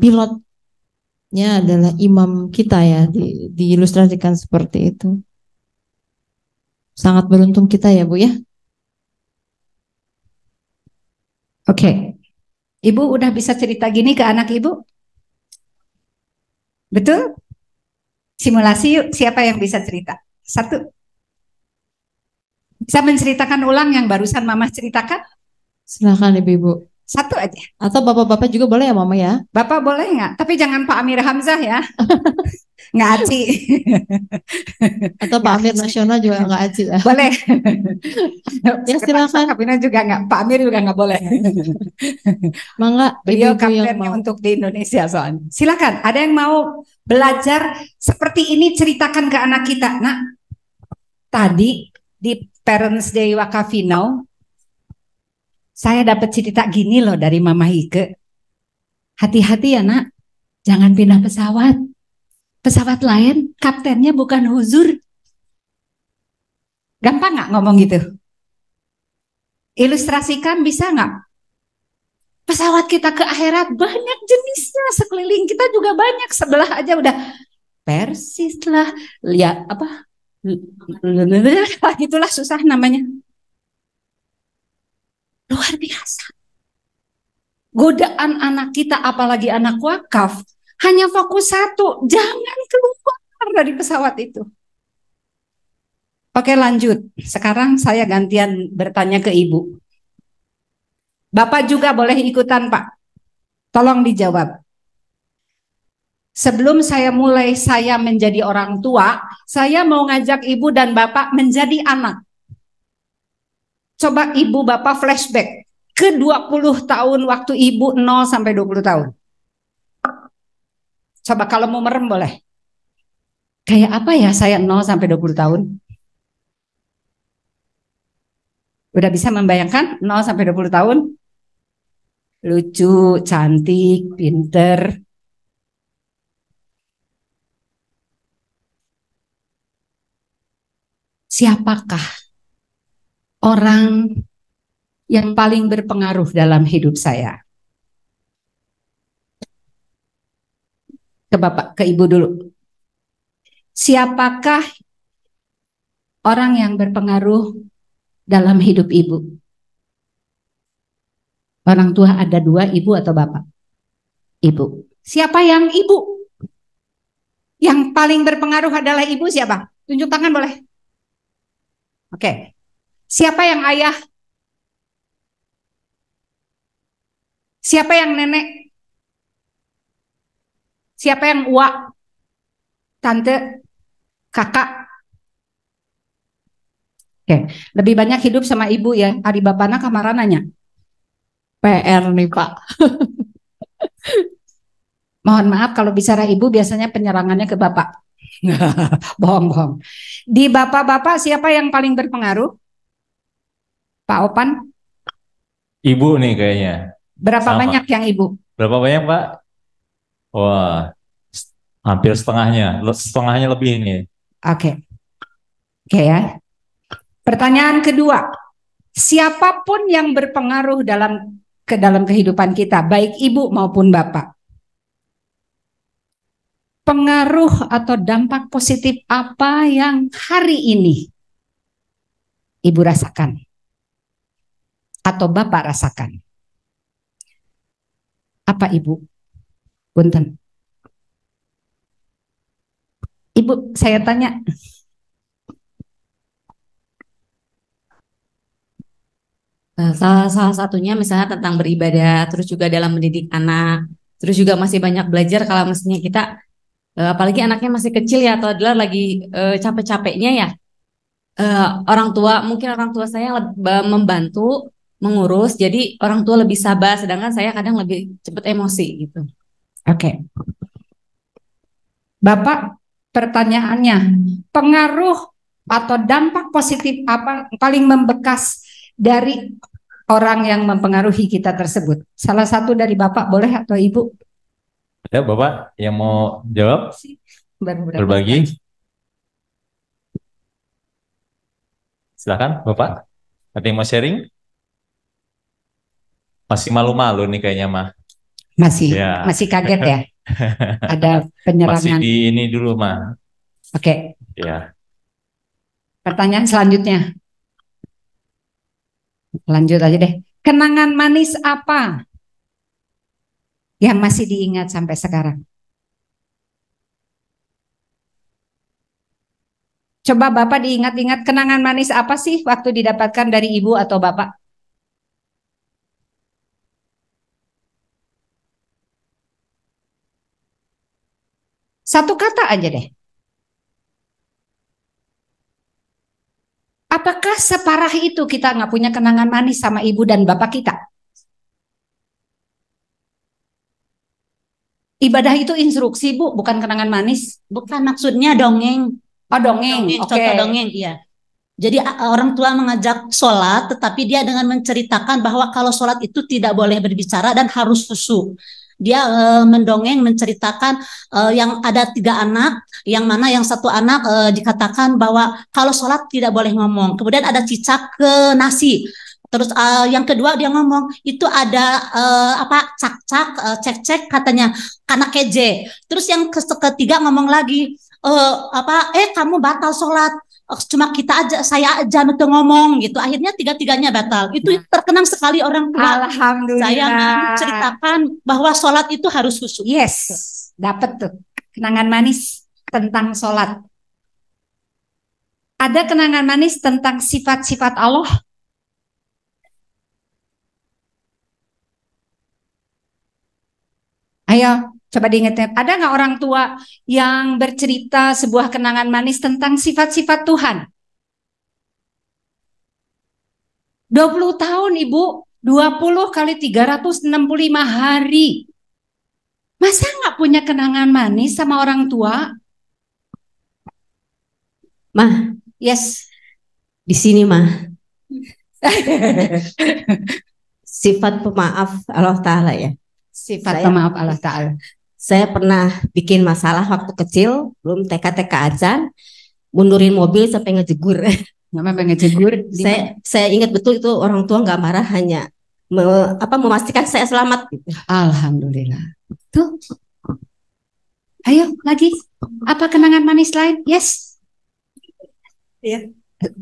pilotnya adalah imam kita ya, diilustrasikan seperti itu. Sangat beruntung kita ya, Bu ya. Oke. Ibu udah bisa cerita gini ke anak Ibu? Betul? Simulasi yuk, siapa yang bisa cerita? Satu. Bisa menceritakan ulang yang barusan Mama ceritakan? Silakan Ibu-ibu. Satu aja. Atau bapak-bapak juga boleh ya Mama ya? Bapak boleh nggak? Tapi jangan Pak Amir Hamzah ya. Nggak aci. Atau Pak Amir Nasional juga nggak aci ya? Boleh. Ya silakan. Kapina juga nggak. Pak Amir juga nggak boleh. Mangga. Beliau Ibu-ibu yang kaptennya mau. untuk di Indonesia soalnya. Silakan. Ada yang mau belajar seperti ini, ceritakan ke anak kita. Nah, tadi di Parents Day Wakafino, saya dapat cerita gini loh dari Mama Hike. Hati-hati ya nak, jangan pindah pesawat. Pesawat lain, kaptennya bukan Huzur. Gampang nggak ngomong gitu? Ilustrasikan bisa nggak? Pesawat kita ke akhirat banyak jenisnya, sekeliling kita juga banyak, sebelah aja udah Persis lah, lihat apa? Itulah susah namanya. Luar biasa. Godaan anak kita, apalagi anak wakaf, hanya fokus satu, jangan keluar dari pesawat itu. Oke lanjut, sekarang saya gantian bertanya ke Ibu. Bapak juga boleh ikutan Pak, tolong dijawab. Sebelum saya mulai saya menjadi orang tua, saya mau ngajak Ibu dan Bapak menjadi anak. Coba Ibu Bapak flashback ke 20 tahun waktu Ibu 0 sampai 20 tahun. Coba kalau mau merem boleh. Kayak apa ya saya 0 sampai 20 tahun? Udah bisa membayangkan 0 sampai 20 tahun? Lucu, cantik, pinter. Siapakah orang yang paling berpengaruh dalam hidup saya? Ke Bapak, ke Ibu dulu. Siapakah orang yang berpengaruh dalam hidup Ibu? Orang tua ada dua, Ibu atau Bapak? Ibu. Siapa yang Ibu? Yang paling berpengaruh adalah Ibu siapa? Tunjuk tangan boleh. Oke. Siapa yang ayah? Siapa yang nenek? Siapa yang uak? Tante? Kakak? Oke, lebih banyak hidup sama ibu ya. Ari bapana kamarananya. PR nih Pak. Mohon maaf kalau bicara ibu biasanya penyerangannya ke bapak. Bohong-bohong. Di bapak-bapak siapa yang paling berpengaruh? Pak Opan? Ibu nih kayaknya. Berapa Sama. banyak yang ibu? Berapa banyak, Pak? Wah, hampir setengahnya. Setengahnya lebih ini. Oke. Oke ya. Pertanyaan kedua. Siapapun yang berpengaruh dalam kehidupan kita, baik ibu maupun bapak. Pengaruh atau dampak positif apa yang hari ini ibu rasakan? Atau bapak rasakan? Apa ibu? Punten. Ibu, saya tanya. Salah satunya misalnya tentang beribadah, terus juga dalam mendidik anak, terus juga masih banyak belajar kalau mestinya kita, apalagi anaknya masih kecil ya, atau adalah lagi capek-capeknya ya, orang tua, mungkin orang tua saya membantu mengurus, jadi orang tua lebih sabar, sedangkan saya kadang lebih cepat emosi gitu. Oke. Bapak, pertanyaannya, pengaruh atau dampak positif apa paling membekas dari orang yang mempengaruhi kita tersebut? Salah satu dari Bapak boleh atau Ibu? Ada Bapak yang mau jawab? Berbagi? Silakan Bapak. Ada yang mau sharing? Masih malu-malu nih kayaknya mah. Masih Ya. masih kaget ya? Ada Masih penyerangan. di ini dulu mah. Oke. Ya. Pertanyaan selanjutnya. Lanjut aja deh. Kenangan manis apa yang masih diingat sampai sekarang? Coba Bapak diingat-ingat kenangan manis apa sih waktu didapatkan dari Ibu atau Bapak? Satu kata aja deh. Apakah separah itu kita nggak punya kenangan manis sama ibu dan bapak kita? Ibadah itu instruksi, Bu, bukan kenangan manis. Bukan, maksudnya dongeng. Oh, dongeng. Oke. Contoh dongeng, iya. Jadi orang tua mengajak sholat, tetapi dia dengan menceritakan bahwa kalau sholat itu tidak boleh berbicara dan harus khusyuk. Dia mendongeng, menceritakan yang ada 3 anak, yang mana yang satu anak dikatakan bahwa kalau sholat tidak boleh ngomong. Kemudian ada cicak ke nasi. Terus yang kedua dia ngomong itu ada cak-cak, cek-cek katanya karena keje. Terus yang ketiga ngomong lagi kamu batal sholat. Cuma kita aja, saya aja untuk ngomong gitu. Akhirnya tiga-tiganya batal. Itu terkenang sekali orang tua. Alhamdulillah. Saya menceritakan bahwa sholat itu harus khusyuk. Yes, dapat tuh kenangan manis tentang sholat. Ada kenangan manis tentang sifat-sifat Allah. Ayo, coba diingat. Ada nggak orang tua yang bercerita sebuah kenangan manis tentang sifat-sifat Tuhan? 20 tahun Ibu, 20 kali 365 hari. Masa nggak punya kenangan manis sama orang tua? Mah, Yes. di sini mah sifat pemaaf Allah Ta'ala ya. Sifat pemaaf Allah Ta'ala. Saya pernah bikin masalah waktu kecil, belum TK-TK azan, mundurin mobil sampai ngejegur. Mama ngejegur. Saya ingat betul itu orang tua nggak marah, hanya memastikan saya selamat. Gitu. Alhamdulillah. Tuh. Ayo lagi. Apa kenangan manis lain? Yes. Iya.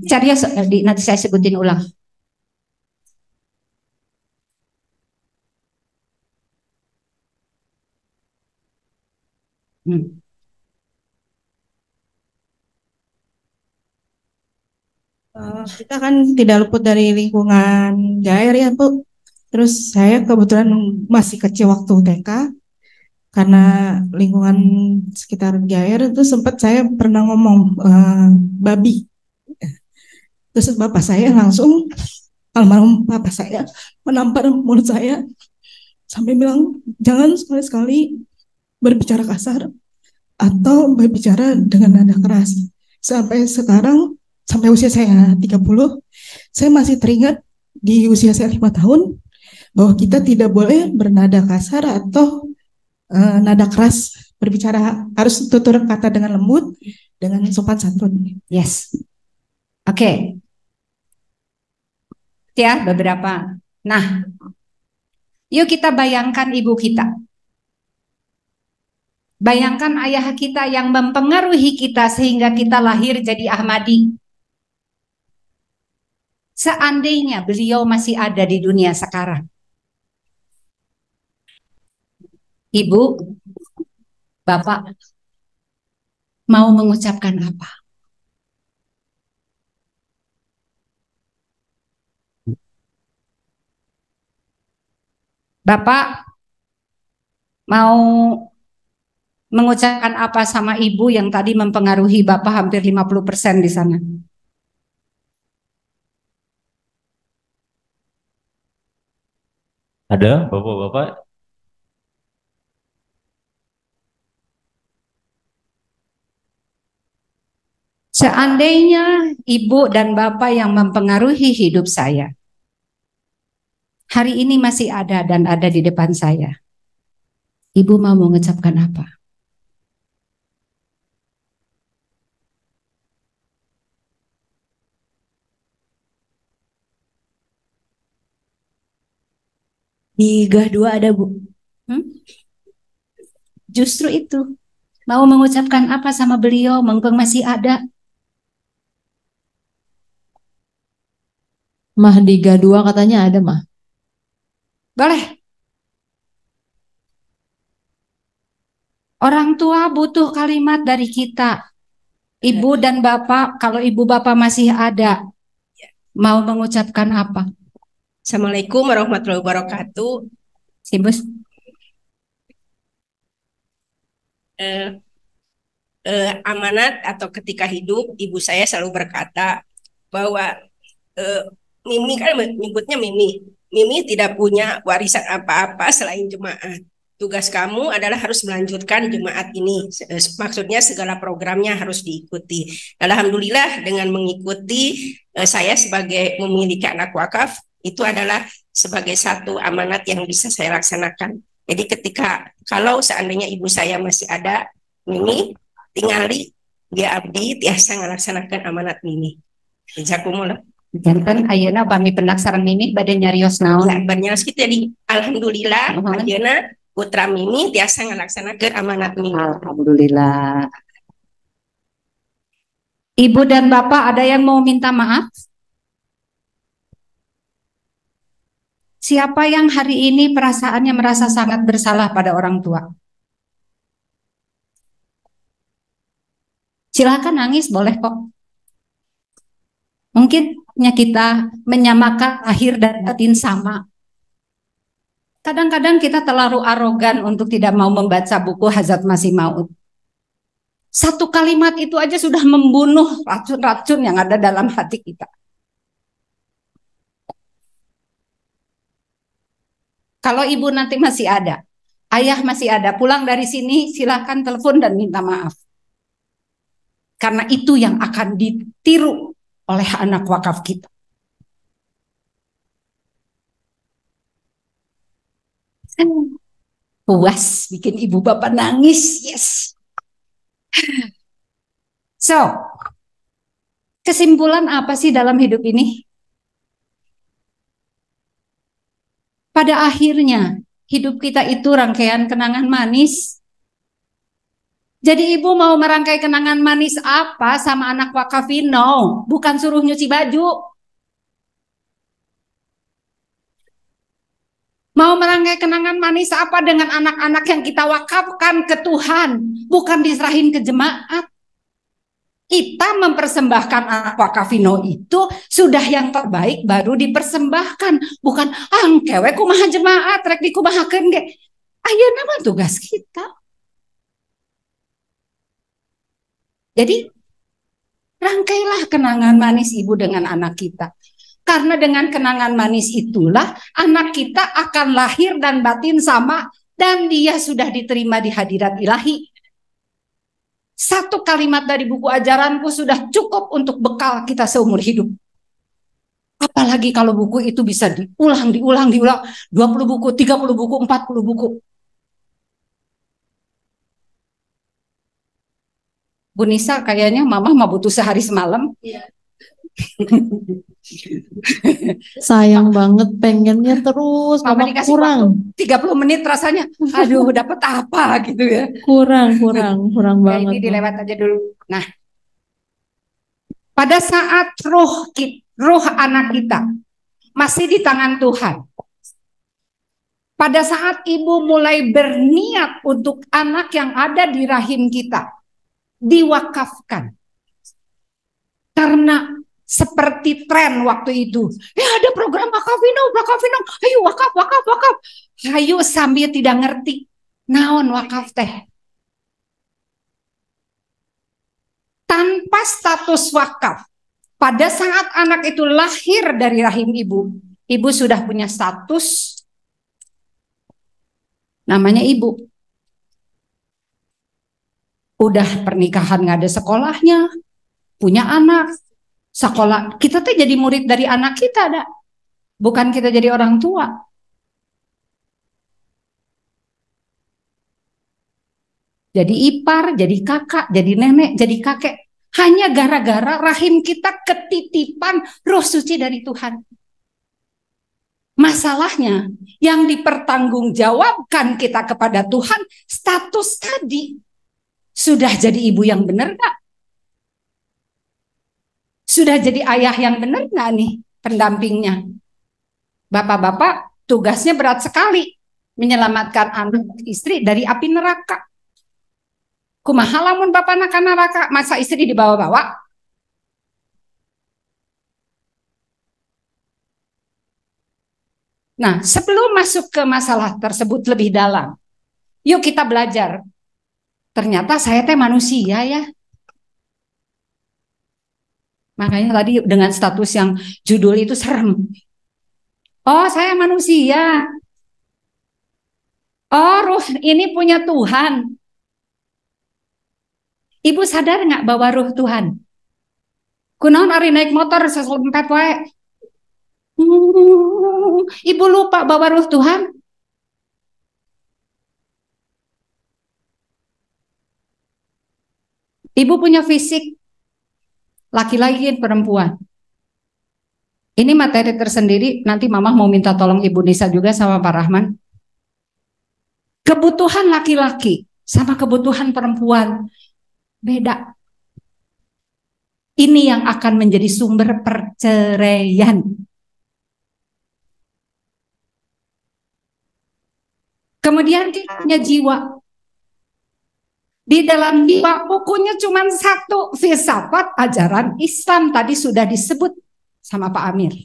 Cari ya, nanti saya sebutin ulang. Kita kan tidak luput dari lingkungan Jair ya Bu. Terus saya kebetulan masih kecil waktu TK, karena lingkungan sekitar Gair itu sempat saya pernah ngomong babi. Terus bapak saya langsung, almarhum bapak saya, menampar mulut saya sampai bilang jangan sekali-sekali berbicara kasar atau berbicara dengan nada keras. Sampai sekarang, sampai usia saya 30, saya masih teringat di usia saya 5 tahun bahwa kita tidak boleh bernada kasar atau nada keras berbicara, harus tutur kata dengan lembut, dengan sopan santun. Yes. Oke. Ya, beberapa. Nah, yuk kita bayangkan ibu kita. Bayangkan ayah kita yang mempengaruhi kita sehingga kita lahir jadi Ahmadi. Seandainya beliau masih ada di dunia sekarang, Ibu, Bapak mau mengucapkan apa? Bapak mau mengucapkan apa sama ibu yang tadi mempengaruhi Bapak hampir 50% di sana? Ada Bapak-bapak? Seandainya ibu dan bapak yang mempengaruhi hidup saya hari ini masih ada dan ada di depan saya, ibu mau mengucapkan apa? Di GAH 2 ada, Bu. Justru itu, mau mengucapkan apa sama beliau mumpung masih ada? Mah di GAH 2 katanya ada, Mah. Boleh. Orang tua butuh kalimat dari kita. Ibu dan bapak, kalau ibu bapak masih ada, mau mengucapkan apa? Assalamualaikum warahmatullahi wabarakatuh. Sibus. Amanat atau ketika hidup, ibu saya selalu berkata bahwa Mimi, kan menyebutnya Mimi. Mimi tidak punya warisan apa-apa selain jemaat. Tugas kamu adalah harus melanjutkan jemaat ini. Maksudnya segala programnya harus diikuti. Alhamdulillah dengan mengikuti, saya sebagai memiliki anak wakaf, itu adalah sebagai satu amanat yang bisa saya laksanakan. Jadi kalau seandainya ibu saya masih ada, Mimi tingali dia abdi tiasa ngelaksanakan amanat Mimi. Jazakumullah. Jantan ayeuna bami pendaksaran Mimi bade nyarios naon? Ya, nyarios kita jadi alhamdulillah ayeuna putra Mimi tiasa ngelaksanakeun amanat Mimi. Alhamdulillah. Ibu dan bapak ada yang mau minta maaf? Siapa yang hari ini perasaannya merasa sangat bersalah pada orang tua? Silakan nangis, boleh kok. Mungkinnya kita menyamakan lahir dan batin sama. Kadang-kadang kita terlalu arogan untuk tidak mau membaca buku Hazrat Masih Maud. Satu kalimat itu aja sudah membunuh racun-racun yang ada dalam hati kita. Kalau ibu nanti masih ada, ayah masih ada, pulang dari sini silakan telepon dan minta maaf. Karena itu yang akan ditiru oleh anak wakaf kita. Puas bikin ibu bapak nangis, yes. So, kesimpulan apa sih dalam hidup ini? Pada akhirnya, hidup kita itu rangkaian kenangan manis. Jadi ibu mau merangkai kenangan manis apa sama anak wakafin? No, bukan suruh nyuci baju. Mau merangkai kenangan manis apa dengan anak-anak yang kita wakafkan ke Tuhan, bukan diserahin ke jemaat. Kita mempersembahkan anak wakafino itu sudah yang terbaik baru dipersembahkan, bukan angkewe kumaha jemaat rek dikumahakeun ge. Ayeuna mah tugas kita. Jadi rangkailah kenangan manis ibu dengan anak kita. Karena dengan kenangan manis itulah anak kita akan lahir dan batin sama dan dia sudah diterima di hadirat ilahi. Satu kalimat dari buku ajaranku sudah cukup untuk bekal kita seumur hidup. Apalagi kalau buku itu bisa diulang, 20 buku, 30 buku, 40 buku. Bu Nisa, kayaknya mama mau butuh sehari semalam. Sayang banget, pengennya terus, Mama mama dikasih kurang. waktu 30 menit rasanya. Aduh, dapat apa gitu ya. Kurang Ya, banget. ini dilewat aja dulu. Nah, pada saat roh anak kita masih di tangan Tuhan. Pada saat ibu mulai berniat untuk anak yang ada di rahim kita diwakafkan. Karena seperti tren waktu itu. Ada program wakafino, ayo wakaf. Ayo sambil tidak ngerti. Naon wakaf teh. Tanpa status wakaf. Pada saat anak itu lahir dari rahim ibu sudah punya status namanya ibu. Udah pernikahan nggak ada sekolahnya, punya anak, sekolah. Kita tuh jadi murid dari anak kita, bukan kita jadi orang tua. Jadi ipar, jadi kakak, jadi nenek, jadi kakek. Hanya gara-gara rahim kita ketitipan roh suci dari Tuhan. Masalahnya, yang dipertanggungjawabkan kita kepada Tuhan, status tadi. Sudah jadi ibu yang benar gak? Sudah jadi ayah yang benar gak nih pendampingnya? Bapak-bapak tugasnya berat sekali. Menyelamatkan anak istri dari api neraka. Kumaha lamun bapak nak neraka, masa istri dibawa-bawa? Nah, sebelum masuk ke masalah tersebut lebih dalam, yuk kita belajar. Ternyata saya teh manusia ya. Makanya tadi dengan status yang judul itu serem. Oh, saya manusia. Oh, ruh ini punya Tuhan. Ibu sadar nggak bahwa ruh Tuhan? Kunaon ari naik motor seselempet wae. Ibu lupa bahwa ruh Tuhan. Ibu punya fisik laki-laki perempuan. Ini materi tersendiri. Nanti Mama mau minta tolong Ibu Nisa juga sama Pak Rahman. Kebutuhan laki-laki sama kebutuhan perempuan beda. Ini yang akan menjadi sumber perceraian. Kemudian kita punya jiwa. Di dalam jiwa bukunya cuma satu, filsafat ajaran Islam. Tadi sudah disebut sama Pak Amir.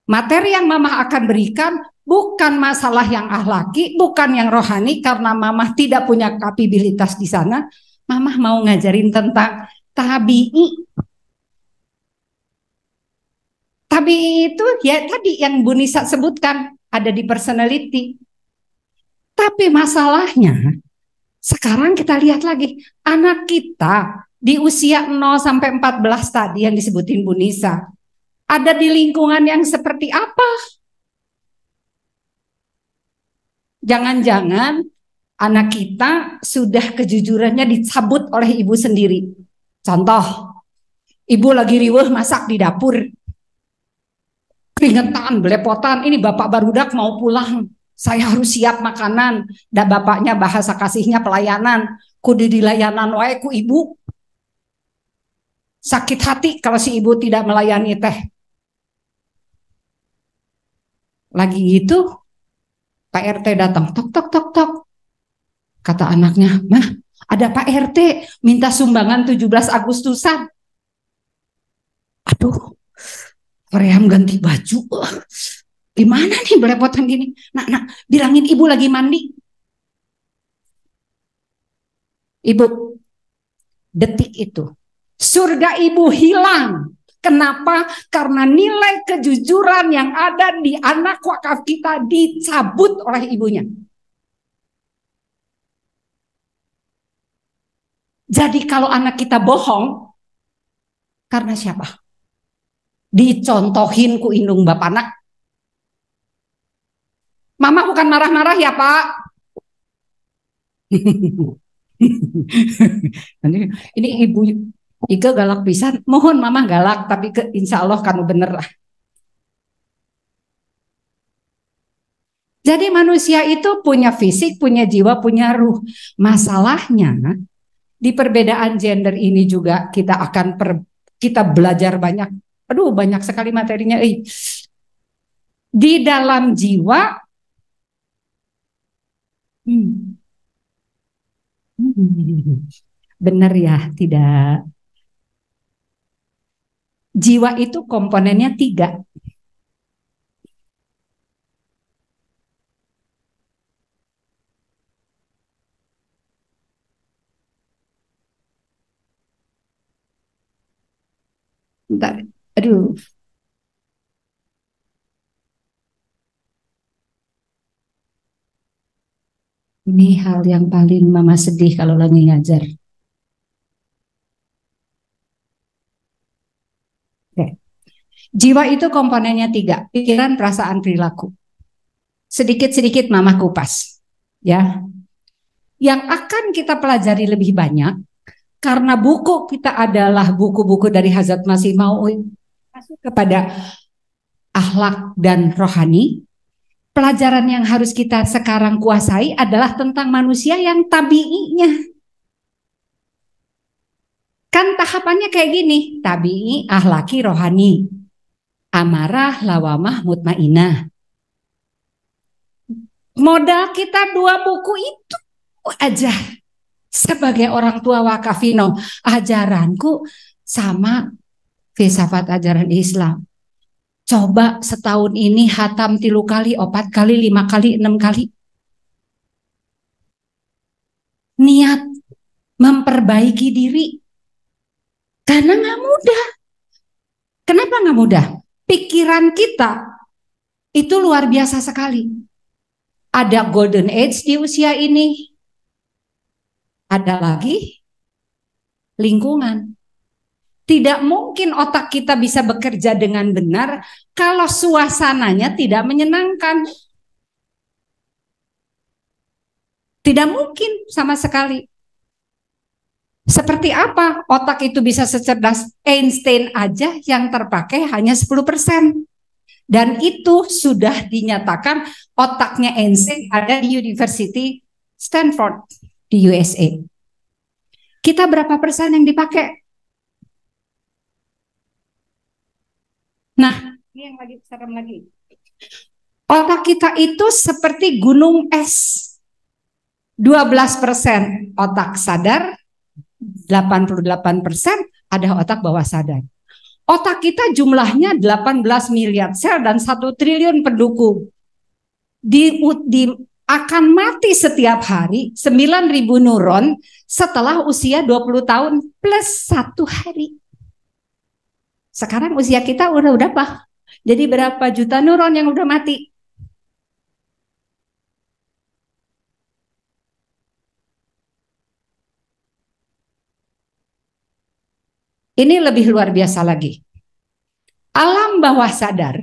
Materi yang Mama akan berikan bukan masalah yang akhlaki, bukan yang rohani, karena Mama tidak punya kapabilitas di sana. Mama mau ngajarin tentang tabi'i. Tabi'i itu ya tadi yang Bu Nisa sebutkan, ada di personality. Tapi masalahnya, sekarang kita lihat lagi, anak kita di usia 0 sampai 14 tadi yang disebutin Bu Nisa, ada di lingkungan yang seperti apa? Jangan-jangan anak kita sudah kejujurannya dicabut oleh ibu sendiri. Contoh, ibu lagi riweuh masak di dapur. Keringetan, belepotan, ini bapak barudak mau pulang. Saya harus siap makanan. Dan bapaknya bahasa kasihnya pelayanan. Kudu dilayanan wae ku ibu. Sakit hati kalau si ibu tidak melayani teh. Lagi gitu, Pak RT datang, tok tok tok tok. Kata anaknya, "Mah, Ada Pak RT minta sumbangan 17 Agustusan. Aduh, Reham ganti baju. Gimana nih belepotan gini? Nak, bilangin ibu lagi mandi. Ibu, detik itu surga ibu hilang. Kenapa? Karena nilai kejujuran yang ada di anak wakaf kita dicabut oleh ibunya. Jadi kalau anak kita bohong, karena siapa? Dicontohin ku indung bapak anak. Mama bukan marah-marah ya Pak. Ini ibu Ike galak pisan. Mohon mama galak, tapi insya Allah kamu bener lah. Jadi manusia itu punya fisik, punya jiwa, punya ruh. Masalahnya di perbedaan gender ini juga kita akan kita belajar banyak. Aduh, banyak sekali materinya. Di dalam jiwa benar ya, tidak. Jiwa itu komponennya 3. Bentar, aduh. Ini hal yang paling mama sedih kalau lagi ngajar. Oke. Jiwa itu komponennya 3, pikiran, perasaan, perilaku. Sedikit-sedikit mama kupas, ya. Yang akan kita pelajari lebih banyak, karena buku kita adalah buku-buku dari Hazrat Masih Maud masuk kepada akhlak dan rohani. Pelajaran yang harus kita sekarang kuasai adalah tentang manusia yang tabi'inya. Kan tahapannya kayak gini, tabi'i, akhlaki, rohani. Amarah, lawamah, mutmainah. Modal kita 2 buku itu aja. Sebagai orang tua wakafino, ajaranku sama filsafat ajaran Islam. Coba setahun ini hatam 3 kali, 4 kali, 5 kali, 6 kali. Niat memperbaiki diri. Karena nggak mudah. Kenapa nggak mudah? Pikiran kita itu luar biasa sekali. Ada golden age di usia ini. Ada lagi lingkungan. Tidak mungkin otak kita bisa bekerja dengan benar kalau suasananya tidak menyenangkan. Tidak mungkin sama sekali. Seperti apa otak itu bisa secerdas Einstein aja yang terpakai hanya 10%. Dan itu sudah dinyatakan otaknya Einstein ada di University Stanford di USA. Kita berapa persen yang dipakai? Nah, ini yang lagi serem lagi. Otak kita itu seperti gunung es. 12% otak sadar, 88% ada otak bawah sadar. Otak kita jumlahnya 18 miliar sel dan 1 triliun pendukung. Akan mati setiap hari 9.000 neuron setelah usia 20 tahun plus 1 hari. Sekarang usia kita udah berapa? Jadi berapa juta neuron yang udah mati? Ini lebih luar biasa lagi. Alam bawah sadar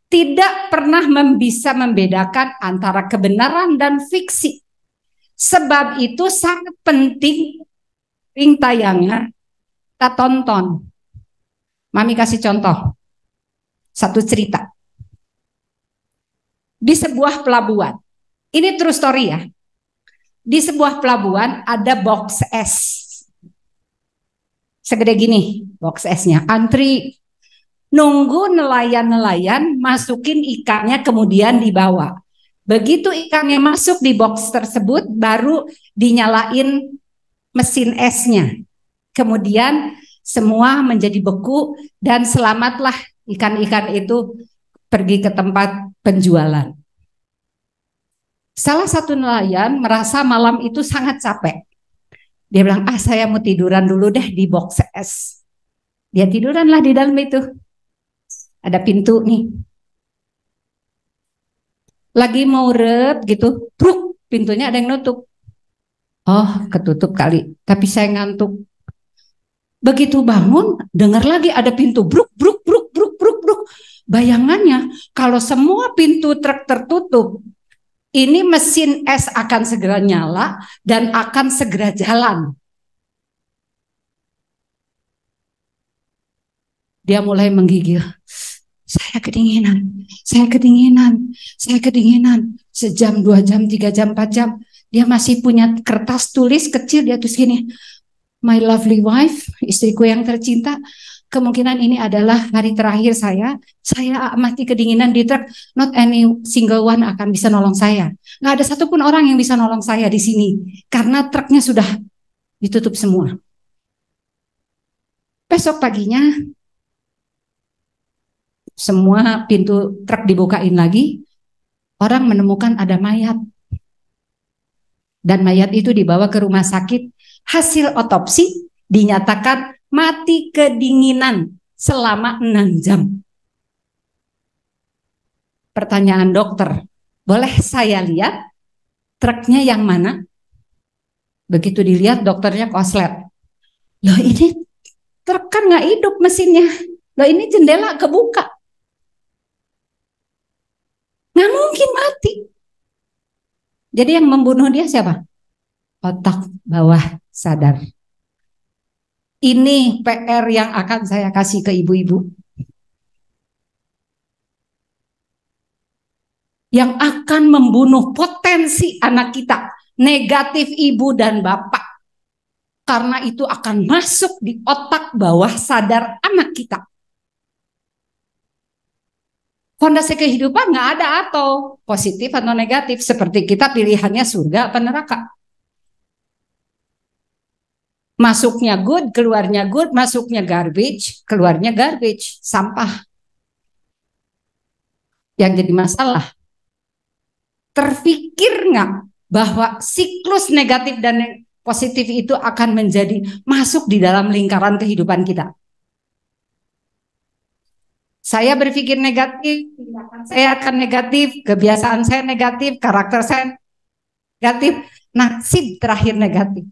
tidak pernah bisa membedakan antara kebenaran dan fiksi. Sebab itu sangat penting tayangnya kita tonton. Mami kasih contoh. Satu cerita. Di sebuah pelabuhan. Ini true story ya. Di sebuah pelabuhan ada box es. Segede gini box esnya. Antri. Nunggu nelayan-nelayan masukin ikannya kemudian dibawa. Begitu ikannya masuk di box tersebut baru dinyalain mesin esnya. Kemudian semua menjadi beku dan selamatlah ikan-ikan itu pergi ke tempat penjualan. Salah satu nelayan merasa malam itu sangat capek. Dia bilang, saya mau tiduran dulu deh di box es. Dia tiduranlah di dalam itu. Ada pintu nih. Lagi mau gitu, truk, pintunya ada yang nutup. Oh, ketutup kali, tapi saya ngantuk. Begitu bangun, dengar lagi ada pintu bruk, bruk, bruk, bruk, bruk, bruk. Bayangannya, kalau semua pintu truk tertutup, ini mesin es akan segera nyala dan akan segera jalan. Dia mulai menggigil. Saya kedinginan, saya kedinginan, saya kedinginan. Sejam, 2 jam, 3 jam, 4 jam. Dia masih punya kertas tulis kecil, dia tulis gini. My lovely wife, istriku yang tercinta, kemungkinan ini adalah hari terakhir saya mati kedinginan di truk, not any single one akan bisa nolong saya. Nggak ada satupun orang yang bisa nolong saya di sini, karena truknya sudah ditutup semua. Besok paginya, semua pintu truk dibukain lagi, orang menemukan ada mayat. Dan mayat itu dibawa ke rumah sakit, hasil otopsi dinyatakan mati kedinginan selama 6 jam. Pertanyaan dokter, boleh saya lihat truknya yang mana? Begitu dilihat dokternya koslet. Loh ini truk kan nggak hidup mesinnya. Loh ini jendela kebuka. Nggak mungkin mati. Jadi yang membunuh dia siapa? Otak bawah sadar. Ini PR yang akan saya kasih ke ibu-ibu. Yang akan membunuh potensi anak kita. Negatif ibu dan bapak. Karena itu akan masuk di otak bawah sadar anak kita. Fondasi kehidupan nggak ada atau positif atau negatif. Seperti kita pilihannya surga atau neraka. Masuknya good, keluarnya good, masuknya garbage, keluarnya garbage, sampah. Yang jadi masalah, terpikir nggak bahwa siklus negatif dan positif itu akan menjadi masuk di dalam lingkaran kehidupan kita? Saya berpikir negatif, saya akan negatif, kebiasaan saya negatif, karakter saya negatif, nasib terakhir negatif.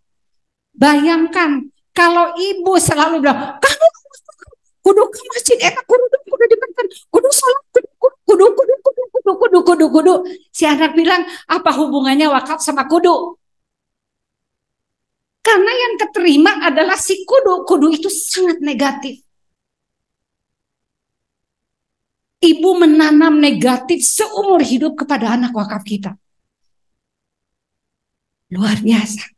Bayangkan kalau ibu selalu bilang, kamu kudu ke masjid, kudu dibentar, kudu sholat, kudu. Si anak bilang, apa hubungannya wakaf sama kudu? Karena yang keterima adalah si kudu itu sangat negatif. Ibu menanam negatif seumur hidup kepada anak wakaf kita. Luar biasa.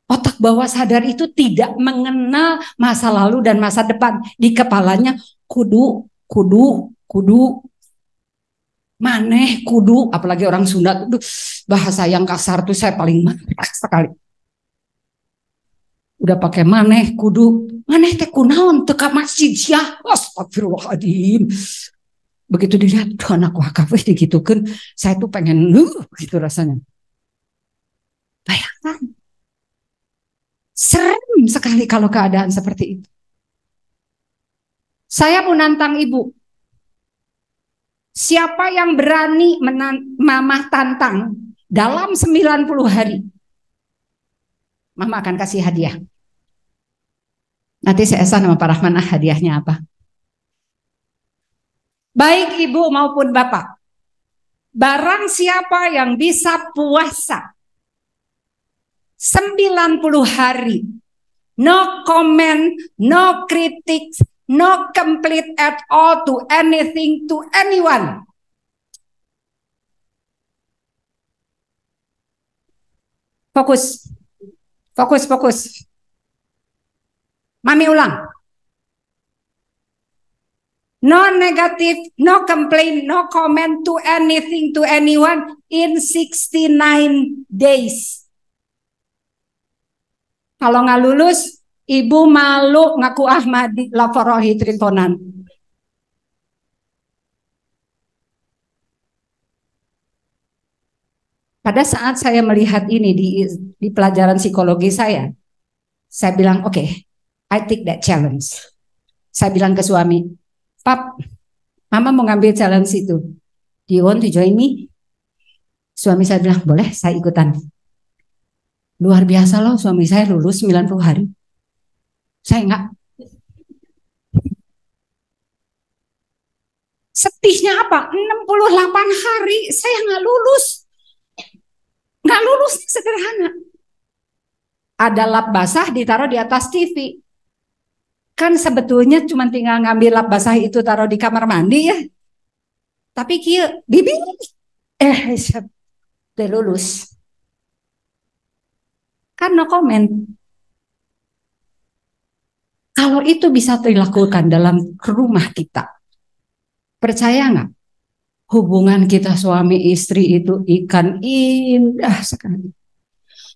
Otak bawah sadar itu tidak mengenal masa lalu dan masa depan. Di kepalanya kudu. Maneh kudu, apalagi orang Sunda, bahasa yang kasar tuh saya paling marah sekali. Udah pakai maneh kudu, maneh teh kunaon teu ka masjid sia. Astagfirullahaladzim. Begitu dilihat, anak wakaf digitukan, saya tuh pengen gitu rasanya. Bayangkan. Serem sekali kalau keadaan seperti itu. Saya mau nantang ibu. Siapa yang berani Mama tantang dalam 90 hari, Mama akan kasih hadiah. Nanti saya sama Pak Rahman hadiahnya apa. Baik ibu maupun bapak, barang siapa yang bisa puasa 90 hari, no comment, no critics, no complete at all to anything, to anyone. Fokus. Mami ulang. No negative, no complaint, no comment to anything, to anyone in 69 days. Kalau nggak lulus, ibu malu ngaku Ahmadi laporohi trintonan. Pada saat saya melihat ini di pelajaran psikologi saya bilang oke, I take that challenge. Saya bilang ke suami, Pap, Mama mau ngambil challenge itu. Do you want to join me? Suami saya bilang, boleh, saya ikutan. Luar biasa loh, suami saya lulus 90 hari. Saya enggak. Sedihnya apa? 68 hari saya enggak lulus. Enggak lulus, sederhana. Ada lap basah ditaruh di atas TV. Kan sebetulnya cuma tinggal ngambil lap basah itu taruh di kamar mandi ya. Tapi kia, bibi, udah lulus. Kan no comment. Kalau itu bisa dilakukan dalam rumah kita, percaya nggak? Hubungan kita suami istri itu ikan indah sekali.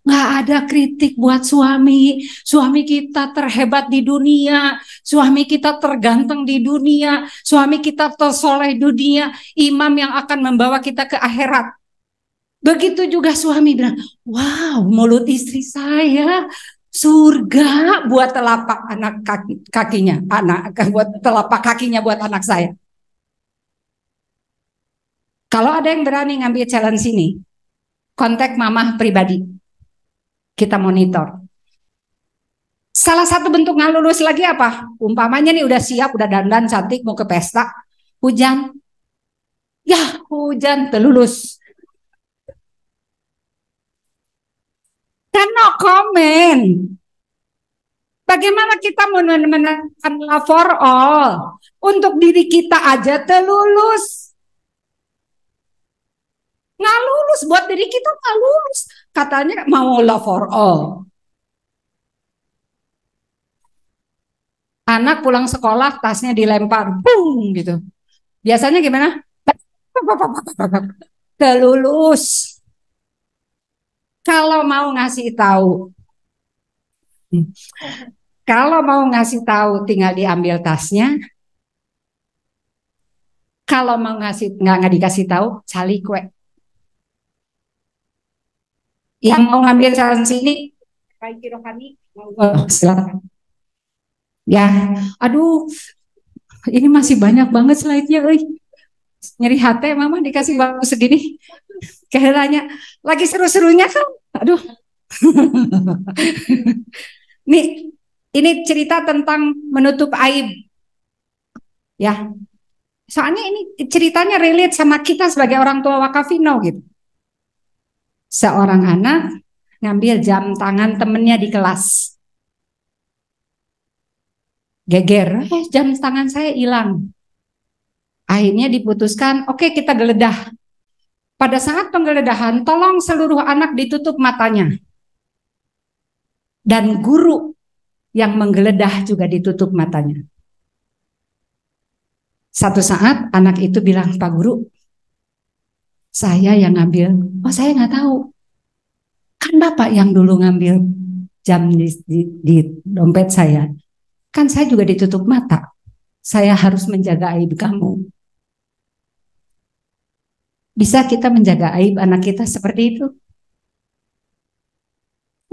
Nggak ada kritik buat suami. Suami kita terhebat di dunia. Suami kita terganteng di dunia. Suami kita tersoleh di dunia. Imam yang akan membawa kita ke akhirat. Begitu juga suami bilang, wow, mulut istri saya surga buat telapak anak kakinya. Buat telapak kakinya buat anak saya. Kalau ada yang berani ngambil challenge ini, kontak mama pribadi. Kita monitor. Salah satu bentuk nggak lulus lagi apa? Umpamanya nih udah siap, udah dandan cantik mau ke pesta, hujan. Ya hujan terlulus. Kan no comment. Bagaimana kita menekan for all? Untuk diri kita aja terlulus. Nggak lulus, buat diri kita nggak lulus. Katanya mau love for all. Anak pulang sekolah, tasnya dilempar, boom gitu. Biasanya gimana? Terlulus. Kalau mau ngasih tahu, tinggal diambil tasnya. Kalau mau nggak dikasih tahu, cali kue. Yang mau ngambil challenge ini, silakan. Ya, aduh, ini masih banyak banget slide-nya, nyeri hati, mama dikasih waktu segini. Kayaknya lagi seru-serunya kan, aduh. Ini cerita tentang menutup aib, ya. Soalnya ini ceritanya relate sama kita sebagai orang tua wakafino gitu. Seorang anak ngambil jam tangan temennya di kelas. Geger, jam tangan saya hilang. Akhirnya diputuskan, oke, kita geledah. Pada saat penggeledahan, tolong seluruh anak ditutup matanya. Dan guru yang menggeledah juga ditutup matanya. Satu saat anak itu bilang, Pak Guru, saya yang ngambil. Oh, saya nggak tahu. Kan Bapak yang dulu ngambil jam di dompet saya. Kan saya juga ditutup mata. Saya harus menjaga aib kamu. Bisa kita menjaga aib anak kita seperti itu?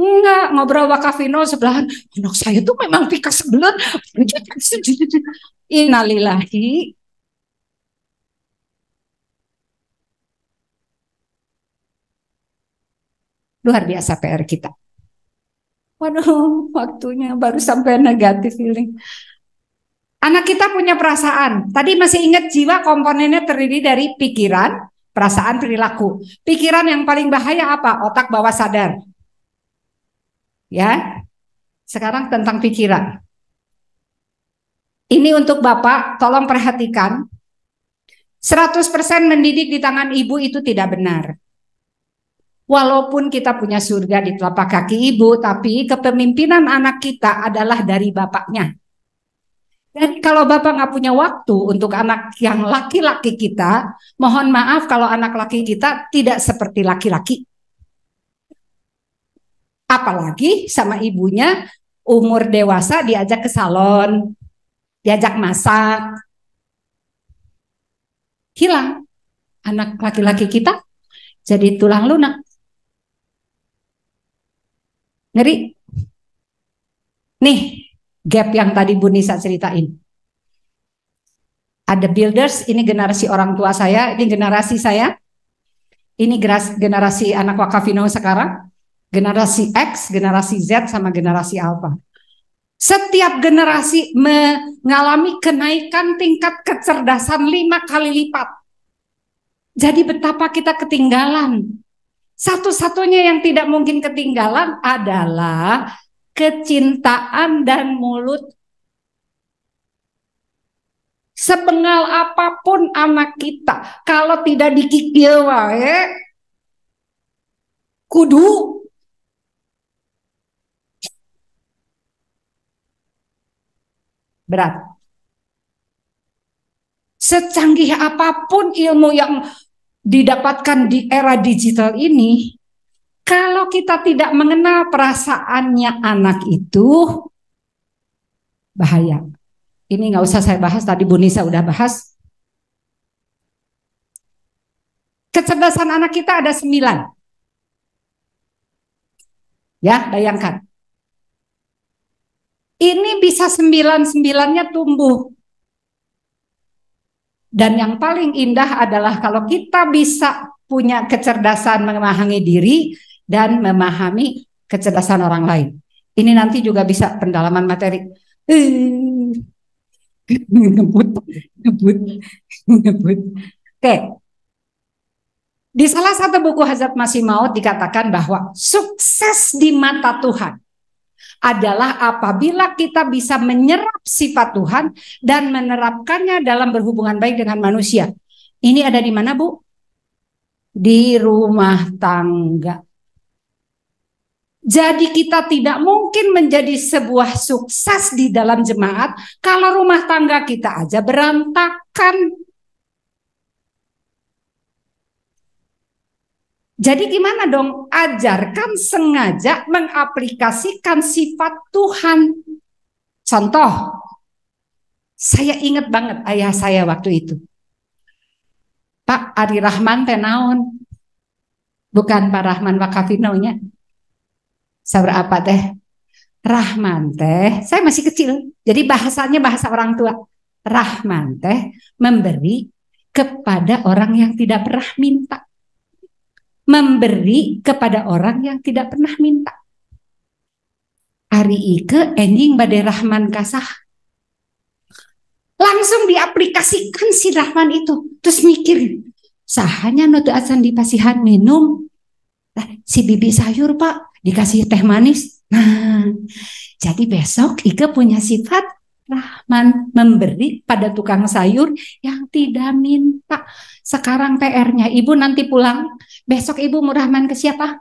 Enggak, ngobrol wakafino sebelahan. Anak saya tuh memang pika sebelah. Innalillahi. Luar biasa PR kita. Waduh, waktunya baru sampai negatif feeling. Anak kita punya perasaan. Tadi masih ingat jiwa komponennya terdiri dari pikiran, perasaan, perilaku. Pikiran yang paling bahaya apa? Otak bawah sadar. Ya. Sekarang tentang pikiran. Ini untuk Bapak, tolong perhatikan. 100% mendidik di tangan ibu itu tidak benar. Walaupun kita punya surga di telapak kaki ibu, tapi kepemimpinan anak kita adalah dari bapaknya. Dan kalau bapak nggak punya waktu untuk anak yang laki-laki kita, mohon maaf kalau anak laki kita tidak seperti laki-laki. Apalagi sama ibunya umur dewasa diajak ke salon, diajak masak. Hilang anak laki-laki kita jadi tulang lunak. Ngeri. Nih, gap yang tadi Bu Nisa ceritain. Ada builders, ini generasi orang tua saya, ini generasi saya. Ini generasi anak Wakafino sekarang. Generasi X, generasi Z, sama generasi Alpha. Setiap generasi mengalami kenaikan tingkat kecerdasan 5 kali lipat. Jadi betapa kita ketinggalan. Satu-satunya yang tidak mungkin ketinggalan adalah kecintaan dan mulut. Sebengal apapun anak kita, kalau tidak dikikil wae, kudu berat. Secanggih apapun ilmu yang didapatkan di era digital ini, kalau kita tidak mengenal perasaannya anak itu, bahaya. Ini nggak usah saya bahas, tadi Bu Nisa udah bahas. Kecerdasan anak kita ada 9. Ya, bayangkan. Ini bisa 9-9-nya tumbuh. Dan yang paling indah adalah kalau kita bisa punya kecerdasan memahami diri dan memahami kecerdasan orang lain. Ini nanti juga bisa pendalaman materi. Ngebut. Oke. Di salah satu buku Hazrat Masih Maud dikatakan bahwa sukses di mata Tuhan adalah apabila kita bisa menyerap sifat Tuhan dan menerapkannya dalam berhubungan baik dengan manusia. Ini ada di mana, Bu? Di rumah tangga. Jadi kita tidak mungkin menjadi sebuah sukses di dalam jemaat kalau rumah tangga kita aja berantakan. Jadi gimana dong? Ajarkan sengaja mengaplikasikan sifat Tuhan. Contoh, saya ingat banget ayah saya waktu itu. Pak Ari Rahman teh naon? Bukan Pak Rahman Wakafino-nya. Sabar apa teh? Rahman teh, saya masih kecil. Jadi bahasanya bahasa orang tua. Rahman teh memberi kepada orang yang tidak pernah minta. Memberi kepada orang yang tidak pernah minta. Ari Ike enjing bade Rahman kasah. Langsung diaplikasikan si Rahman itu. Terus mikir, sahanya nu teu acan dipasihan minum. Si bibi sayur Pak, dikasih teh manis. Nah, jadi besok Ike punya sifat Rahman, memberi pada tukang sayur yang tidak minta. Sekarang PR-nya, Ibu nanti pulang, besok Ibu mau Rahman ke siapa?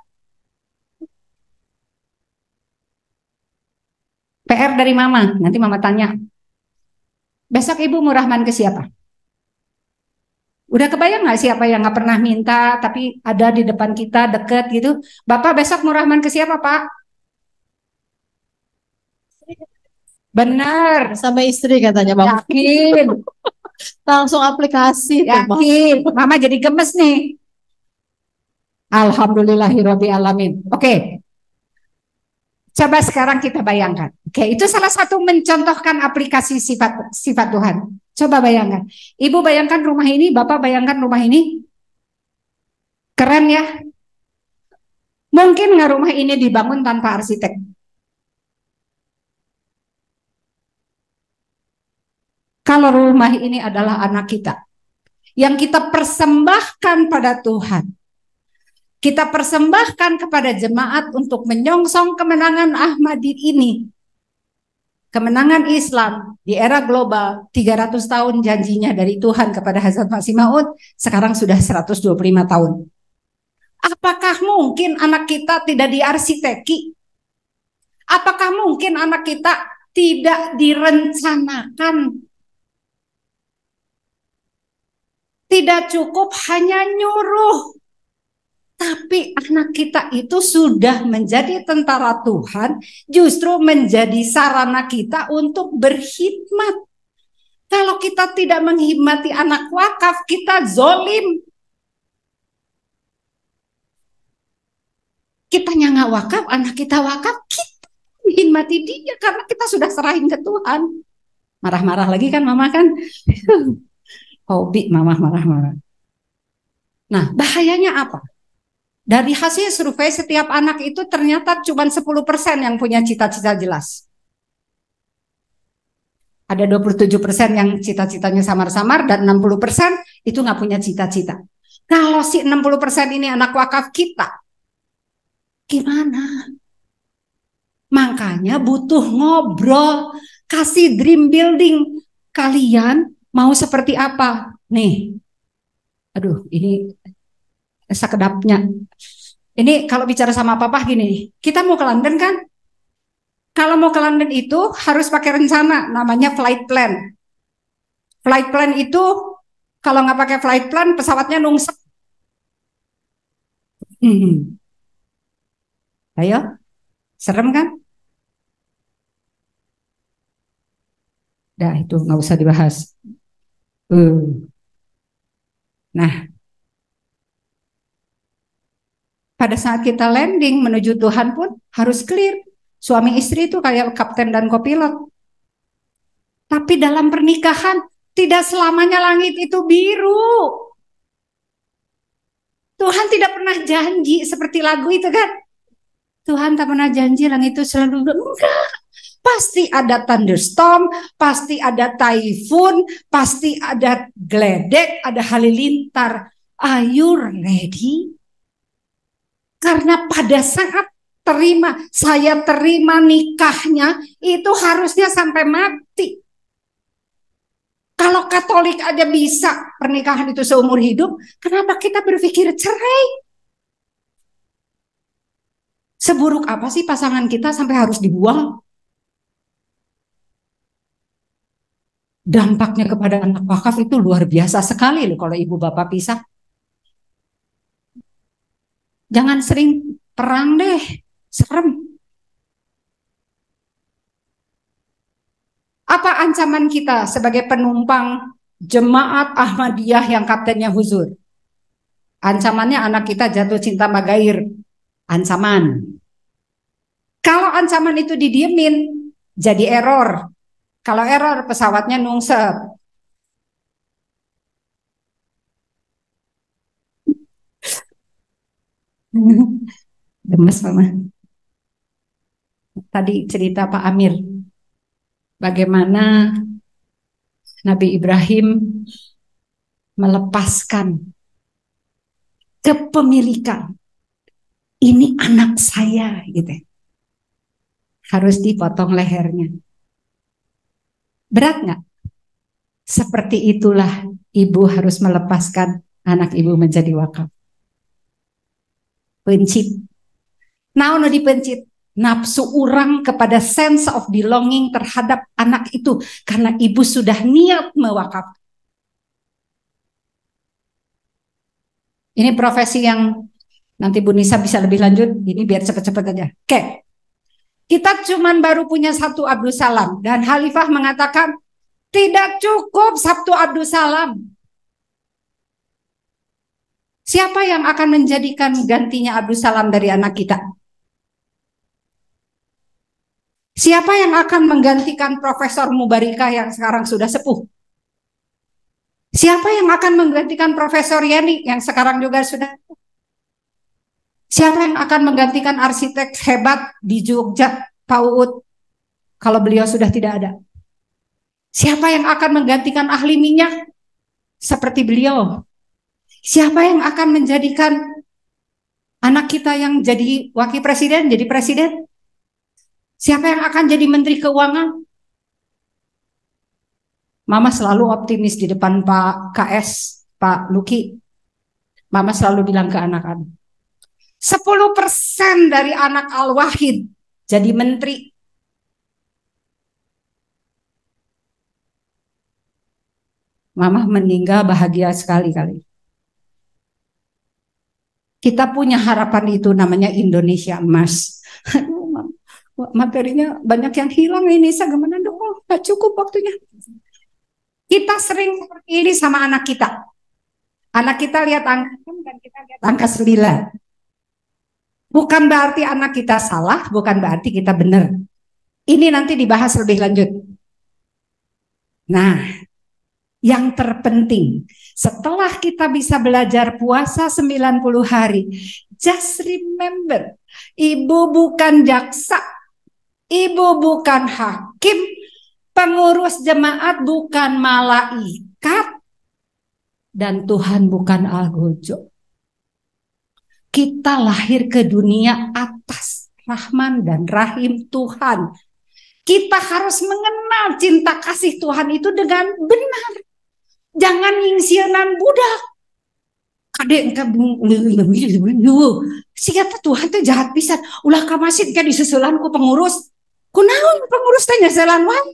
PR dari Mama, nanti Mama tanya. Besok Ibu mau Rahman ke siapa? Udah kebayang nggak siapa yang nggak pernah minta, tapi ada di depan kita, deket gitu. Bapak besok mau Rahman ke siapa, Pak? Benar. Sama istri katanya Bang. Yakin. Langsung aplikasi. Yakin. Mama jadi gemes nih. Alhamdulillahirrabbilalamin. Oke. Coba sekarang kita bayangkan. Oke, itu salah satu mencontohkan aplikasi sifat Tuhan. Coba bayangkan. Ibu bayangkan rumah ini, Bapak bayangkan rumah ini. Keren ya? Mungkin nggak rumah ini dibangun tanpa arsitek? Kalau rumah ini adalah anak kita, yang kita persembahkan pada Tuhan, kita persembahkan kepada jemaat untuk menyongsong kemenangan Ahmadi ini, kemenangan Islam di era global. 300 tahun janjinya dari Tuhan kepada Hazrat Masih Maud, sekarang sudah 125 tahun. Apakah mungkin anak kita tidak diarsiteki? Apakah mungkin anak kita tidak direncanakan? Tidak cukup hanya nyuruh, Tapi anak kita itu sudah menjadi tentara Tuhan, justru menjadi sarana kita untuk berkhidmat. Kalau kita tidak menghormati anak wakaf, kita zolim. Kita nggak wakaf, anak kita wakaf, kita menghormati dia karena kita sudah serahin ke Tuhan. Marah-marah lagi kan mama kan? Hobi mama marah-marah. Nah, bahayanya apa? Dari hasil survei setiap anak itu ternyata cuma 10% yang punya cita-cita jelas. Ada 27% yang cita-citanya samar-samar dan 60% itu nggak punya cita-cita. Kalau si 60% ini anak wakaf kita, gimana? Makanya butuh ngobrol, kasih dream building. Kalian mau seperti apa? Nih, aduh ini sekedapnya. Ini kalau bicara sama papa gini, kita mau ke London kan? Kalau mau ke London itu harus pakai rencana, namanya flight plan. Flight plan itu kalau nggak pakai flight plan, pesawatnya nungsek. Ayo, serem kan? Dah itu nggak usah dibahas. Nah, pada saat kita landing menuju Tuhan pun harus clear. Suami istri itu kayak kapten dan kopilot. Tapi dalam pernikahan tidak selamanya langit itu biru. Tuhan tidak pernah janji seperti lagu itu kan. Tuhan tak pernah janji langit itu selalu enggak. Pasti ada thunderstorm, pasti ada typhoon, pasti ada geledek, ada halilintar. Are you ready? Karena pada saat saya terima nikahnya, itu harusnya sampai mati. Kalau Katolik aja bisa pernikahan itu seumur hidup, kenapa kita berpikir cerai? Seburuk apa sih pasangan kita sampai harus dibuang? Dampaknya kepada anak wakaf itu luar biasa sekali loh kalau ibu bapak pisah. Jangan sering perang deh, serem. Apa ancaman kita sebagai penumpang jemaat Ahmadiyah yang kaptennya Huzur? Ancamannya anak kita jatuh cinta Magair. Ancaman. Kalau ancaman itu didiemin, jadi error. Kalau error, pesawatnya nungsep. Gemes mama. Tadi cerita Pak Amir. Bagaimana Nabi Ibrahim melepaskan kepemilikan. Ini anak saya gitu. Harus dipotong lehernya. Berat nggak? Seperti itulah ibu harus melepaskan anak ibu menjadi wakaf. Pencit. Nah, dipencit. Nafsu orang kepada sense of belonging terhadap anak itu. Karena ibu sudah niat mewakaf. Ini profesi yang nanti Bu Nisa bisa lebih lanjut. Ini biar cepat-cepat aja. Oke. Kita cuman baru punya satu Abdus Salam. Dan Khalifah mengatakan, tidak cukup satu Abdus Salam. Siapa yang akan menjadikan gantinya Abdus Salam dari anak kita? Siapa yang akan menggantikan Profesor Mubarikah yang sekarang sudah sepuh? Siapa yang akan menggantikan Profesor Yeni yang sekarang juga sudah sepuh? Siapa yang akan menggantikan arsitek hebat di Jogja, Pak Uut, kalau beliau sudah tidak ada? Siapa yang akan menggantikan ahli minyak seperti beliau? Siapa yang akan menjadikan anak kita yang jadi wakil presiden, jadi presiden? Siapa yang akan jadi menteri keuangan? Mama selalu optimis di depan Pak KS, Pak Luki. Mama selalu bilang ke anak-anak, 10% dari anak Al-Wahid jadi menteri. Mama meninggal bahagia sekali kali. Kita punya harapan itu namanya Indonesia Emas. Aduh, materinya banyak yang hilang ini, gimana dong? Nggak cukup waktunya. Kita sering seperti ini sama anak kita. Anak kita lihat angka 6 dan kita lihat angka 9. Bukan berarti anak kita salah, bukan berarti kita benar. Ini nanti dibahas lebih lanjut. Nah, yang terpenting, setelah kita bisa belajar puasa 90 hari, just remember, ibu bukan jaksa, ibu bukan hakim, pengurus jemaat bukan malaikat, dan Tuhan bukan algojo. Kita lahir ke dunia atas rahman dan rahim Tuhan. Kita harus mengenal cinta kasih Tuhan itu dengan benar. Jangan ingsianan budak. Kadek siapa Tuhan itu jahat pisan. Ulah ka masjid ka disusulan ku pengurus. Kunaon pengurus teh nyaselan wae.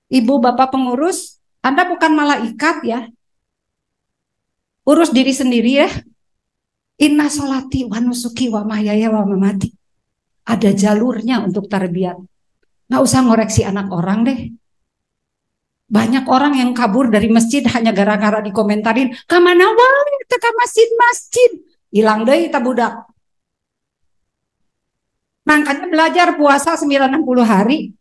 Ibu bapak pengurus, Anda bukan malaikat ya. Urus diri sendiri ya. Inna sholati wa nusuki wa mahyaya wa mamati. Ada jalurnya untuk tarbiyat. Nggak usah ngoreksi anak orang deh. Banyak orang yang kabur dari masjid hanya gara-gara dikomentarin, "Kamana wae teh ka masjid-masjid." Hilang deui eta budak. Makanya belajar puasa 90 hari.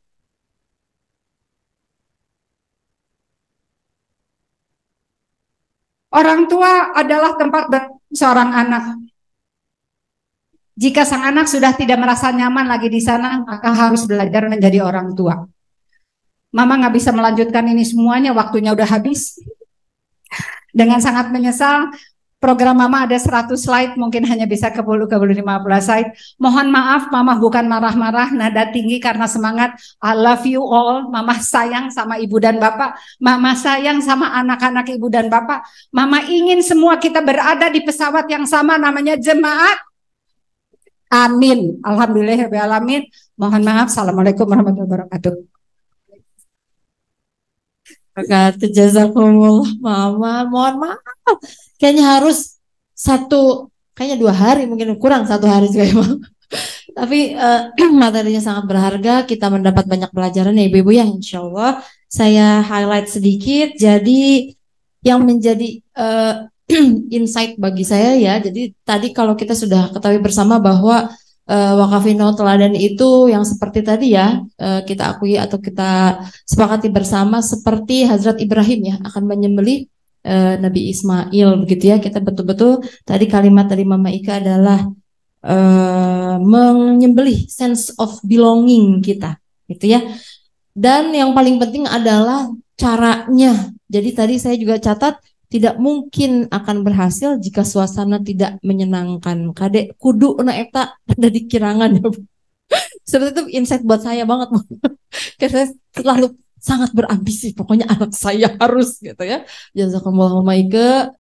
Orang tua adalah tempat seorang anak. Jika sang anak sudah tidak merasa nyaman lagi di sana, maka harus belajar menjadi orang tua. Mama nggak bisa melanjutkan ini semuanya, waktunya udah habis. Dengan sangat menyesal, program Mama ada 100 slide, mungkin hanya bisa ke 10-15 slide. Mohon maaf, Mama bukan marah-marah, nada tinggi karena semangat. I love you all. Mama sayang sama ibu dan bapak. Mama sayang sama anak-anak ibu dan bapak. Mama ingin semua kita berada di pesawat yang sama, namanya jemaat. Amin. Alhamdulillahirrahmanirrahim. Mohon maaf. Assalamualaikum warahmatullahi wabarakatuh. Jazakumullah Mama, mohon maaf. Kayaknya harus kayaknya 2 hari, mungkin kurang 1 hari juga emang. Tapi materinya sangat berharga, kita mendapat banyak pelajaran ya ibu-ibu ya, insya Allah. Saya highlight sedikit, jadi yang menjadi insight bagi saya ya, jadi tadi kalau kita sudah ketahui bersama bahwa Wakafino teladan itu yang seperti tadi ya, kita akui atau kita sepakati bersama seperti Hazrat Ibrahim ya, akan menyembelih Nabi Ismail begitu ya. Kita betul-betul tadi kalimat dari Mama Ika adalah menyembelih sense of belonging kita gitu ya. Dan yang paling penting adalah caranya. Jadi tadi saya juga catat, tidak mungkin akan berhasil jika suasana tidak menyenangkan. Kadek kudu na eta ada di kirangan ya Bu. Seperti itu insight buat saya banget Bu. Karena saya selalu sangat berambisi, pokoknya anak saya harus gitu ya. Jazakumullah Mama Ika.